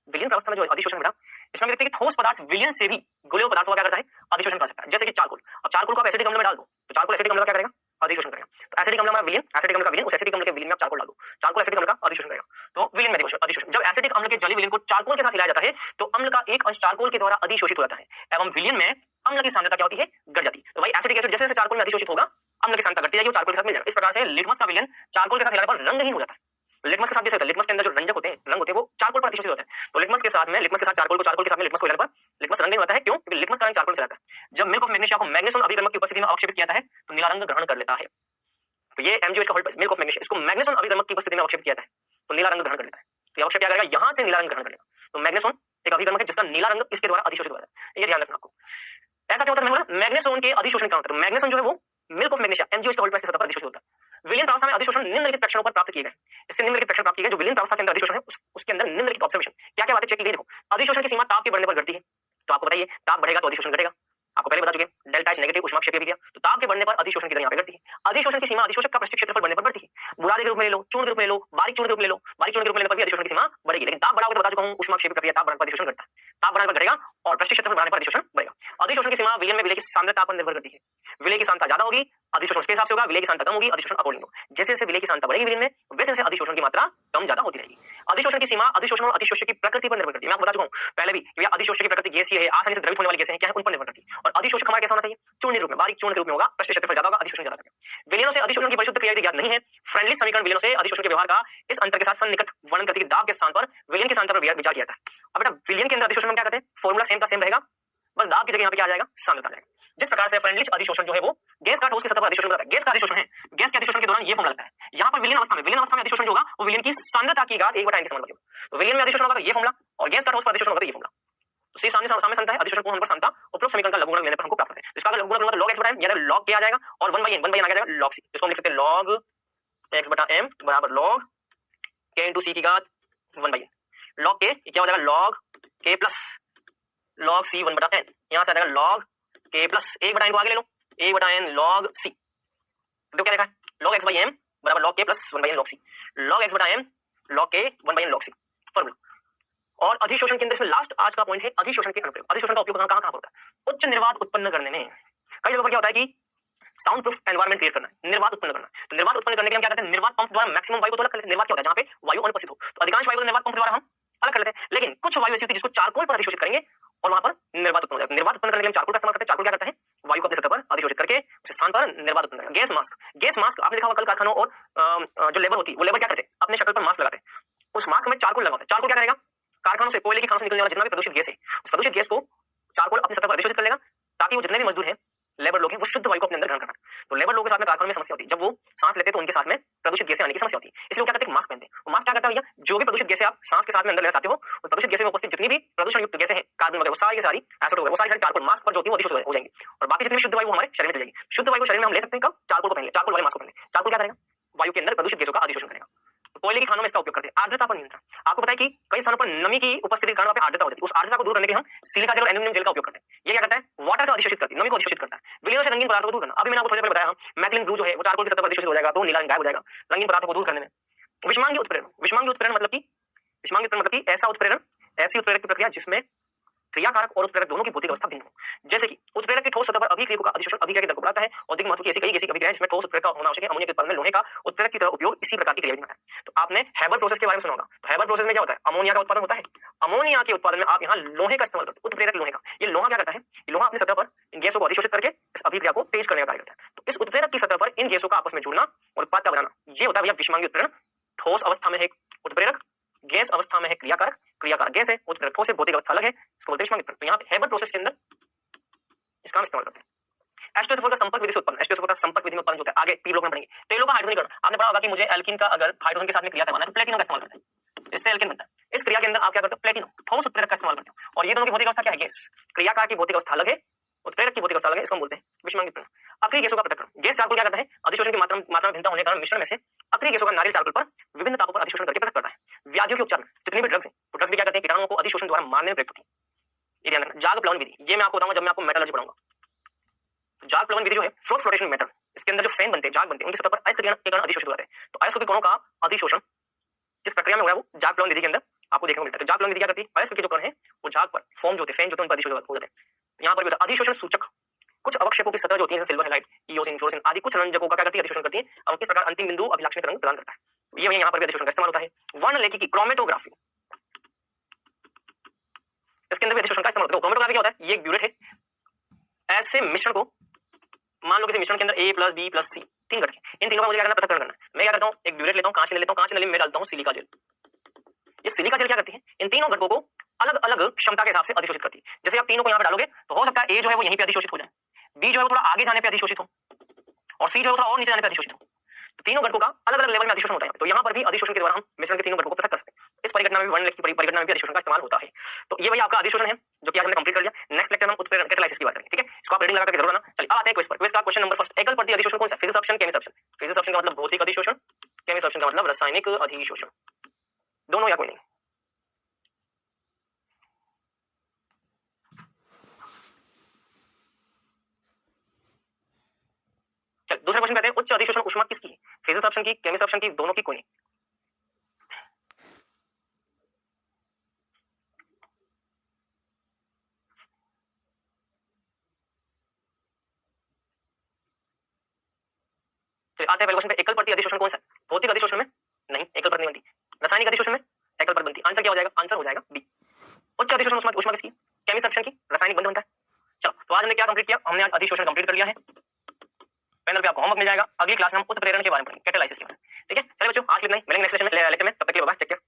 विलयन प्रावस्था में जो अधिशोषण बेटा, इसमें देखते हैं कि ठोस पदार्थ विलयन से भी गोलीय पदार्थों का क्या करता है? अधिशोषण कर सकता है। जैसे कि चारकोल, अब चारकोल को आप एसिडिक अम्ल में डाल दो तो चारकोल एसिडिक अम्ल का क्या करेगा? अधिशोषण करेगा। तो एसिडिक अम्ल में विलयन, एसिडिक अम्ल का विलयन, उस एसिडिक अम्ल के विलयन में आप चारकोल डाल दो, चारकोल एसिडिक अम्ल का अधिशोषण करेगा, तो विलयन में अधिशोषण। जब एसिडिक अम्ल के जलीय विलयन को चारकोल के साथ हिलाया जाता है तो अम्ल का एक अंश चारकोल के द्वारा अधिशोषित हो जाता है, एवं विलयन में अम्ल की सांद्रता क्या होती है? घट जाती है। तो भाई एसिडिक एसिड जैसे जैसे चारकोल में अधिशोषित होगा अम्ल की सांद्रता घटती जाएगी, वो चारकोल के साथ मिल जाएगा। इस प्रकार से लिटमस का विलयन चारकोल के साथ हिलाने पर रंगहीन हो जाता है। लिटमस के साथ भी होता है, लिटमस के अंदर जो रंजक होते हैं, रंग होते हैं, वो चारकोल पर अधिशोषित होते हैं। तो लिटमस के साथ चारकोल को, चारकोल के साथ में लिटमस को हिलाने पर लिटमस रंगहीन होता है। क्यों? क्योंकि लिटमस का रंग चारकोल से आता है। जब मिल्क ऑफ मैग्नीशिया को मैग्नीशियम अभिकर्मक की उपस्थिति में अवक्षेपित किया जाता है तो नीला रंग ग्रहण कर लेता है। तो ये एमजीओ इसका होल्ड मिल्क ऑफ मैग्नीशिया, इसको मैग्नीशियम अभिकर्मक की उपस्थिति में अवक्षेपित किया जाता है तो नीला रंग ग्रहण कर लेता है। तो ये अवक्षेप क्या करेगा? यहाँ से नीला रंग ग्रहण करेगा। तो मैग्नीशियम एक अभिकर्मक है जिसका नीला रंग इसके द्वारा अधिशोषित होता है, ये ध्यान रखना आपको। ऐसा क्यों होता है? मैग्नीशियम के अधिशोषण क्या होता है? मैग्नीशियम जो है वो मिल्क ऑफ मैग्नीशिया एमजीओ इसका होल्ड की सतह पर अधिशोषित होता है। विलयन प्रावस्था में अधिशोषण निम्नलिखित प्रेक्षणों पर प्राप्त किए गए। इससे निम्नलिखित प्रेक्षण प्राप्त किए गए जो विलयन प्रावस्था के अंदर अधिशोषण है उसके अंदर निम्नलिखित ऑब्जर्वेशन क्या क्या बातें चेक की गई। देखो अधिशोषण की सीमा ताप के बढ़ने पर घटती है, तो आपको बताइए ताप बढ़ेगा तो अधिशोषण घटेगा, आपको पहले बता चुके हैं। डेल्टा एच नेगेटिव ऊष्माक्षेपीय अभिक्रिया, तो ताप के बढ़ने पर अधिशोषण की दर यहाँ पे घटती है। अधिशोषण की सीमा अधिशोषक का पृष्ठीय क्षेत्रफल बढ़ने पर बढ़ती है। बुरादे के रूप में ले लो, चूर्ण के रूप में ले लो, बारीक चूर्ण के रूप में ले लो, बारीक चूर्ण के रूप में लेने पर भी अधिशोषण की सीमा बढ़ेगी। लेकिन ताप बढ़ाओगे तो बता चुका हूं ऊष्माक्षेपीय प्रक्रिया, ताप बढ़ने पर अधिशोषण घटता है, ताप बढ़ने पर घटेगा और पृष्ठीय क्षेत्रफल बढ़ने पर अधिशोषण बढ़ेगा। अधिशोषण की सीमा विलयन में विलय की सांद्रता पर निर्भर करती है। विलय की सांद्रता ज्यादा होगी अधिशोषण उसके हिसाब से होगा, विलय की सांद्रता कम होगी अधिशोषण अकॉर्डिंग होगा। जैसे जैसे विलय की सांद्रता बढ़ेगी विलयन में वैसे वैसे अधिशोषण की मात्रा कम ज्यादा होती रहेगी। अधिशोषण की सीमा अधिशोषण और अधिशोष्य की प्रकृति पर निर्भर करती है। मैं आपको बता चुका हूं पहले भी, ये अधिशोष्य की प्रकृति गैसीय है, आसानी से द्रवित होने वाली गैसें हैं, क्या है? उन पर निर्भर करती है। और अधिशोषक हमारा कैसा होना चाहिए? चूर्ण रूप में, बारीक चूर्ण के रूप में होगा, पृष्ठीय क्षेत्रफल ज्यादा होगा, अधिशोषण ज्यादा करेगा। विलयनों से अधिशोषण की परिशुद्ध क्रिया यदि ज्ञात नहीं है, फ्रेंडली समीकरण विलयनों से अधिशोषण के व्यवहार का इस अंतर के साथ सन्निकट वर्णन करती है। दाब के स्थान पर विलयन के स्थान पर विचार किया जाता है। अब बेटा विलयन के अंदर अधिशोषण में क्या कहते हैं? फॉर्मूला सेम का सेम रहेगा, बस दाब की जगह यहाँ पे क्या आ जाएगा? सांद्रता आ जाएगा। जिस प्रकार से फ्रेंडली अधिशोषण जो है वो गैस का ठोस की सतह पर अधिशोषण होता है, गैस का अधिशोषण है, गैस के अधिशोषण के दौरान ये फॉर्मूला लगता है। यहाँ पर विलयन अवस्था में अधिशोषण जो होगा वो विलयन की सांद्रता की घात 1/n के समानुपाती होगा। तो विलयन में अधिशोषण होगा तो ये फॉर्मूला, और गैस का ठोस पर अधिशोषण होगा तो ये फॉर्मूला। तो सी सामने सांता है, अधिशोषण पूर्ण पर सांता, उपरोक्त समीकरण का लघुगुणक लेने पर हमको प्राप्त होता है। इसका अगर लघुगुणक लूंगा तो log x/m यानी log k आ जाएगा, और 1/n आ जाएगा log c। इसको हम लिख सकते हैं log x/m बराबर log k into c की घात 1/n। log k क्या हो जाएगा? log k plus log c 1/n, यहाँ से आ जाएगा log k प्लस 1/n को आगे ले लो, 1/n log c। तो क्या लिखा है? log x/m बराबर log k plus 1/n log c, log x/m log k 1/n log c formula. और अधिशोषण के अंदर इसमें लास्ट आज का पॉइंट है अधिशोषण के अनुप्रयोग। अधिशोषण का उपयोग कहां कहां होता है? उच्च निर्वात उत्पन्न करने में। कई जगहों पर क्या होता है कि साउंड प्रूफ एनवायरमेंट क्रिएट करना है, निर्वात उत्पन्न करना है। तो निर्वात उत्पन्न करने के लिए हम क्या करते हैं, निर्वात पंप द्वारा मैक्सिमम वायु को तो अलग कर लेते हैं। निर्वात क्या होता है, जहां पे वायु अनुपस्थित हो, तो अधिकांश वायु को निर्वात पंप द्वारा हम अलग कर लेते हैं। लेकिन कुछ वायु ऐसी होती है जिसको चारकोल पर अधिशोषित करेंगे और वहां पर निर्वात उत्पन्न हो जाएगा। निर्वात उत्पन्न करने के लिए हम चारकोल का इस्तेमाल करते हैं। चारकोल क्या करता है, वायु को अपनी सतह पर अधिशोषित करके उस स्थान पर निर्वात उत्पन्न करेगा। गैस मास्क, गैस मास्क आपने देखा होगा कल कारखानों और जो लेबर होती है, वो लेबर क्या करते हैं, अपने शक्ल पर मास्क लगाते हैं, उस मास्क में चारकोल लगाते हैं। चारकोल क्या करेगा, कारखानों से, कोयले की खानों से निकलने वाला जितना भी प्रदूषित गैस है, उस प्रदूषित गैस को चारकोल अपनी सतह पर अधिशोषित कर लेगा, ताकि वो जितने भी मजदूर हैं, लेबर लोग हैं, वो शुद्ध वायु को अपने अंदर ग्रहण कर पाए। तो लेबर लोगों के साथ में कारखानों में समस्या होती है, जब वो सांस लेते हैं तो उनके साथ में प्रदूषित गैसें आने की समस्या होती है, इसलिए वो क्या करते हैं, मास्क पहनते हैं। मास्क क्या करता है भैया, जो भी प्रदूषित गैसें आप सांस के साथ में अंदर लेना चाहते हो, उन प्रदूषित गैसें में उपस्थित जितनी भी प्रदूषण युक्त गैसें हैं, कार्बन वगैरह, वो सारी की सारी, एसिड वगैरह, वो सारी चारकोल मास्क पर जो होती है वो अधिशोषित हो जाएंगी, और बाकी जितनी भी शुद्ध वायु हमारे शरीर में चली जाएगी। शुद्ध वायु को शरीर में हम ले सकते हैं कब, चारकोल को पहन ले, चारकोल वाले मास्क को पहन ले। चारकोल क्या करेगा, वायु के अंदर प्रदूषित गैसों का अधिशोषण करेगा। कोयले की खानों में इसका उपयोग करते हैं। आर्द्रता पर नियंत्रण, आपको पता है कि कई स्थानों पर नमी की उपस्थिति के कारण वहां पे आर्द्रता होती है, उस आर्द्रता को दूर करने के हम सिलिका जेल और एल्यूमिनियम जेल का उपयोग करते हैं। ये क्या करता है, वाटर का अधिशोषित करती है, नमी को अधिशोषित करता है। विलीनों से रंगीन पदार्थों को दूर करना, अभी मैंने आपको थोड़ी देर पहले बताया, मैग्नीफिक ब्लू जो है वो चारकोल की सतह पर अधिशोषित हो जाएगा, तो नीला रंग गायब हो जाएगा रंगीन पदार्थों को दूर करने में। विषमांगी उत्प्रेरण, विषमांगी उत्प्रेरण मतलब कि, विषमांगी उत्प्रेरण मतलब कि ऐसा उत्प्रेरण, ऐसी उत्प्रेरक की प्रक्रिया जिसमें क्रियाकारक और उत्प्रेरक दोनों की भौतिक अवस्था भिन्न हो। जैसे कि उत्प्रेरक की ठोस सतह पर अभिक्रिया का अधिशोषण अभिक्रिया की दर को बढ़ाता है, और अधिक महत्व की ऐसी कई गैसीय अभिक्रियाएं जिसमें ठोस उत्प्रेरक का होना आवश्यक है। अमोनिया के उत्पादन में लोहे का उत्प्रेरक की तरह उपयोग इसी प्रकार की क्रिया विधि में है। तो आपने हैबर प्रोसेस के बारे में सुना होगा, तो हैबर प्रोसेस में क्या होता है, अमोनिया का उत्पादन होता है। अमोनिया के उत्पादन में आप यहाँ लोहे का इस्तेमाल करते हैं, उत्प्रेरक लोहे का। ये लोहा क्या करता है, ये लोहा अपनी सतह पर इन गैसों को अधिशोषित करके इस अभिक्रिया को तेज करने का कार्य करता है। तो इस उत्प्रेरक की सतह पर इन गैसों का आपस में जुड़ना और उत्पाद का बनाना, ये होता है भैया विषमांगी उत्प्रेरण। ठोस अवस्था में है उत्प्रेरक, गैस अवस्था में है क्रियाकारक, क्रियाकारक गैस है, उत्प्रेरक ठोस है, भौतिक अवस्था अलग है, इसको बोलते हैं विषमांगी उत्प्रेरण। तो यहाँ पे हैबर प्रोसेस के अंदर इसका हम इस्तेमाल करते हैं। एस्टोसल्फर का संपर्क विधि से उत्पन्न, एस्टोसल्फर का संपर्क विधि में उत्पन्न होता है, आगे पी ब्लॉक में पढ़ेंगे। तेलों का हाइड्रोजनीकरण, आपने पढ़ा होगा कि मुझे एल्कीन का अगर हाइड्रोजन के साथ में क्रिया करवाना है तो प्लेटिनम का इस्तेमाल करते हैं, इससे एल्कीन बनता है। इस क्रिया के अंदर आप क्या करते हो, प्लेटिनम ठोस उत्प्रेरक का इस्तेमाल करते हो, और ये दोनों की भौतिक अवस्था क्या है, गैस। क्रियाकार की भौतिक अवस्था अलग है, उत्प्रेरक की भौतिक अवस्था अलग है, इसको हम बोलते हैं विषमांगी उत्प्रेरण। अक्रिय गैसों का पृथक्करण, गैस चारकोल क्या करता है, अधिशोषण की मात्रा में भिन्नता होने के कारण मिश्रण में से अक्रिय गैसों का नारियल चारकोल पर विभिन्न तापों पर अधिशोषण करके पृथक करता है। व्याधियों के उपचार में जितनी भी ड्रग्स हैं, तो ड्रग्स भी क्या करते हैं, कीटाणुओं को अधिशोषण द्वारा मारने में प्रयुक्त होती है। ये ध्यान रखना। जाग प्लवन विधि, ये मैं आपको बताऊंगा जब मैं आपको मेटलर्जी पढ़ाऊंगा। जाग प्लवन विधि जो है फ्लोट फ्लोटेशन मेथड, इसके अंदर जो फैन बनते हैं, जाग बनते हैं, उनकी सतह पर अयस्क के कारण अधिशोषित हो जाते हैं। तो अयस्क के कणों का अधिशोषण जिस प्रक्रिया में हो रहा है वो जाग प्लवन विधि के अंदर आपको देखने को मिलता है। तो जाग प्लवन विधि क्या करती है, अयस्क के जो कण है वो जाग पर फॉर्म जो होते हैं, फैन जो होते हैं, उन पर अधिशोषित हो जाते हैं। यहाँ पर भी होता है अधिशोषण सूचक, कुछ अवक्षेपों की सतह जो होती है, जैसे सिल्वर हैलाइड, इओसिन, फ्लोरोसिन आदि कुछ रंजकों का क्या करती है, अधिशोषण करती है, और किस प्रकार अंतिम बिंदु अभिलाक्षणिक रंग प्रदान करता है। तो ये यहाँ पर भी अधिशोषण का इस्तेमाल होता है। वर्णलेखी क्रोमेटोग्राफी, इसके अंदर भी अधिशोषण का इस्तेमाल होता है। क्रोमेटोग्राफी क्या होता है, ये एक ब्यूरेट है, ऐसे मिश्रण को मान लो किसी मिश्रण के अंदर A plus B plus C तीन घटक हैं, इन तीनों का मुझे क्या करना, पृथक्करण करना है। मैं क्या करता हूँ, एक ब्यूरेट लेता हूँ, कांच ले लेता हूँ, कांच नली में डालता हूँ सिलिका जेल। ये सिलिका जेल क्या करती है, इन तीनों घटकों को अलग अलग क्षमता के हिसाब से अधिशोषित करती है। जैसे आप तीनों को यहाँ पे डालोगे तो हो सकता है A जो है वो यहीं पे अधिशोषित हो जाए, B जो है वो थोड़ा आगे जाने पे अधिशोषित हो, और C जो है थोड़ा और नीचे जाने पे अधिशोषित हो। तो तीनों घटकों का अलग अलग लेवल में अधिशोषण होता है। तो यहाँ पर भी अधिशोषण के द्वारा हम मिश्रण के तीनों घटकों को पृथक कर सकते हैं। इस परिघटना में वर्णलेखी परिघटना में भी अधिशोषण का इस्तेमाल होता है। तो ये भाई आपका अधिशोषण है जो कि आज हमने कंप्लीट कर लिया। नेक्स्ट लेक्चर में हम उत्प्रेरण कैटालाइसिस की बात करेंगे, ठीक है। इसको आप रीडिंग लगा करके जरूर आना। चलिए अब आते हैं क्विज पर। क्विज का क्वेश्चन नंबर फर्स्ट, एकल परतीय अधिशोषण कौन सा, physics option, chemistry option. Physics option का मतलब भौतिक अधिशोषण, केमिस्ट्री ऑप्शन का मतलब रासायनिक अधिशोषण, दोनों या कोई नहीं। चल दूसरा क्वेश्चन कहते हैं उच्च अधिशोषण ऊष्मा किसकी है, फिजिक्स ऑप्शन की, केमिस्ट्री ऑप्शन की, दोनों की, कोई नहीं। चलिए आते हैं पहले क्वेश्चन पे, एकल परतीय अधिशोषण कौन सा, भौतिक अधिशोषण में नहीं, एकल परत नहीं बनती। रासायनिक अधिशोषण में एकल परत बनती। आंसर क्या हो जाएगा, आंसर हो जाएगा बी। उच्च अधिशोषण ऊष्मा ऊष्मा किसकी, केमिस्ट्री ऑप्शन की, रासायनिक बंध बनता है। चलो तो आज हमने क्या कंप्लीट किया, हमने आज अधिशोषण कंप्लीट कर लिया है। पैनल पे आपको होमवर्क मिल जाएगा, अगली क्लास में हम उत्प्रेरण के बारे में पढ़ेंगे, कैटालाइसिस के बारे में, ठीक है। चलिए बच्चों आज के लिए नहीं, मिलेंगे नेक्स्ट लेक्चर में, तब तक के लिए बाय बाय, टेक केयर।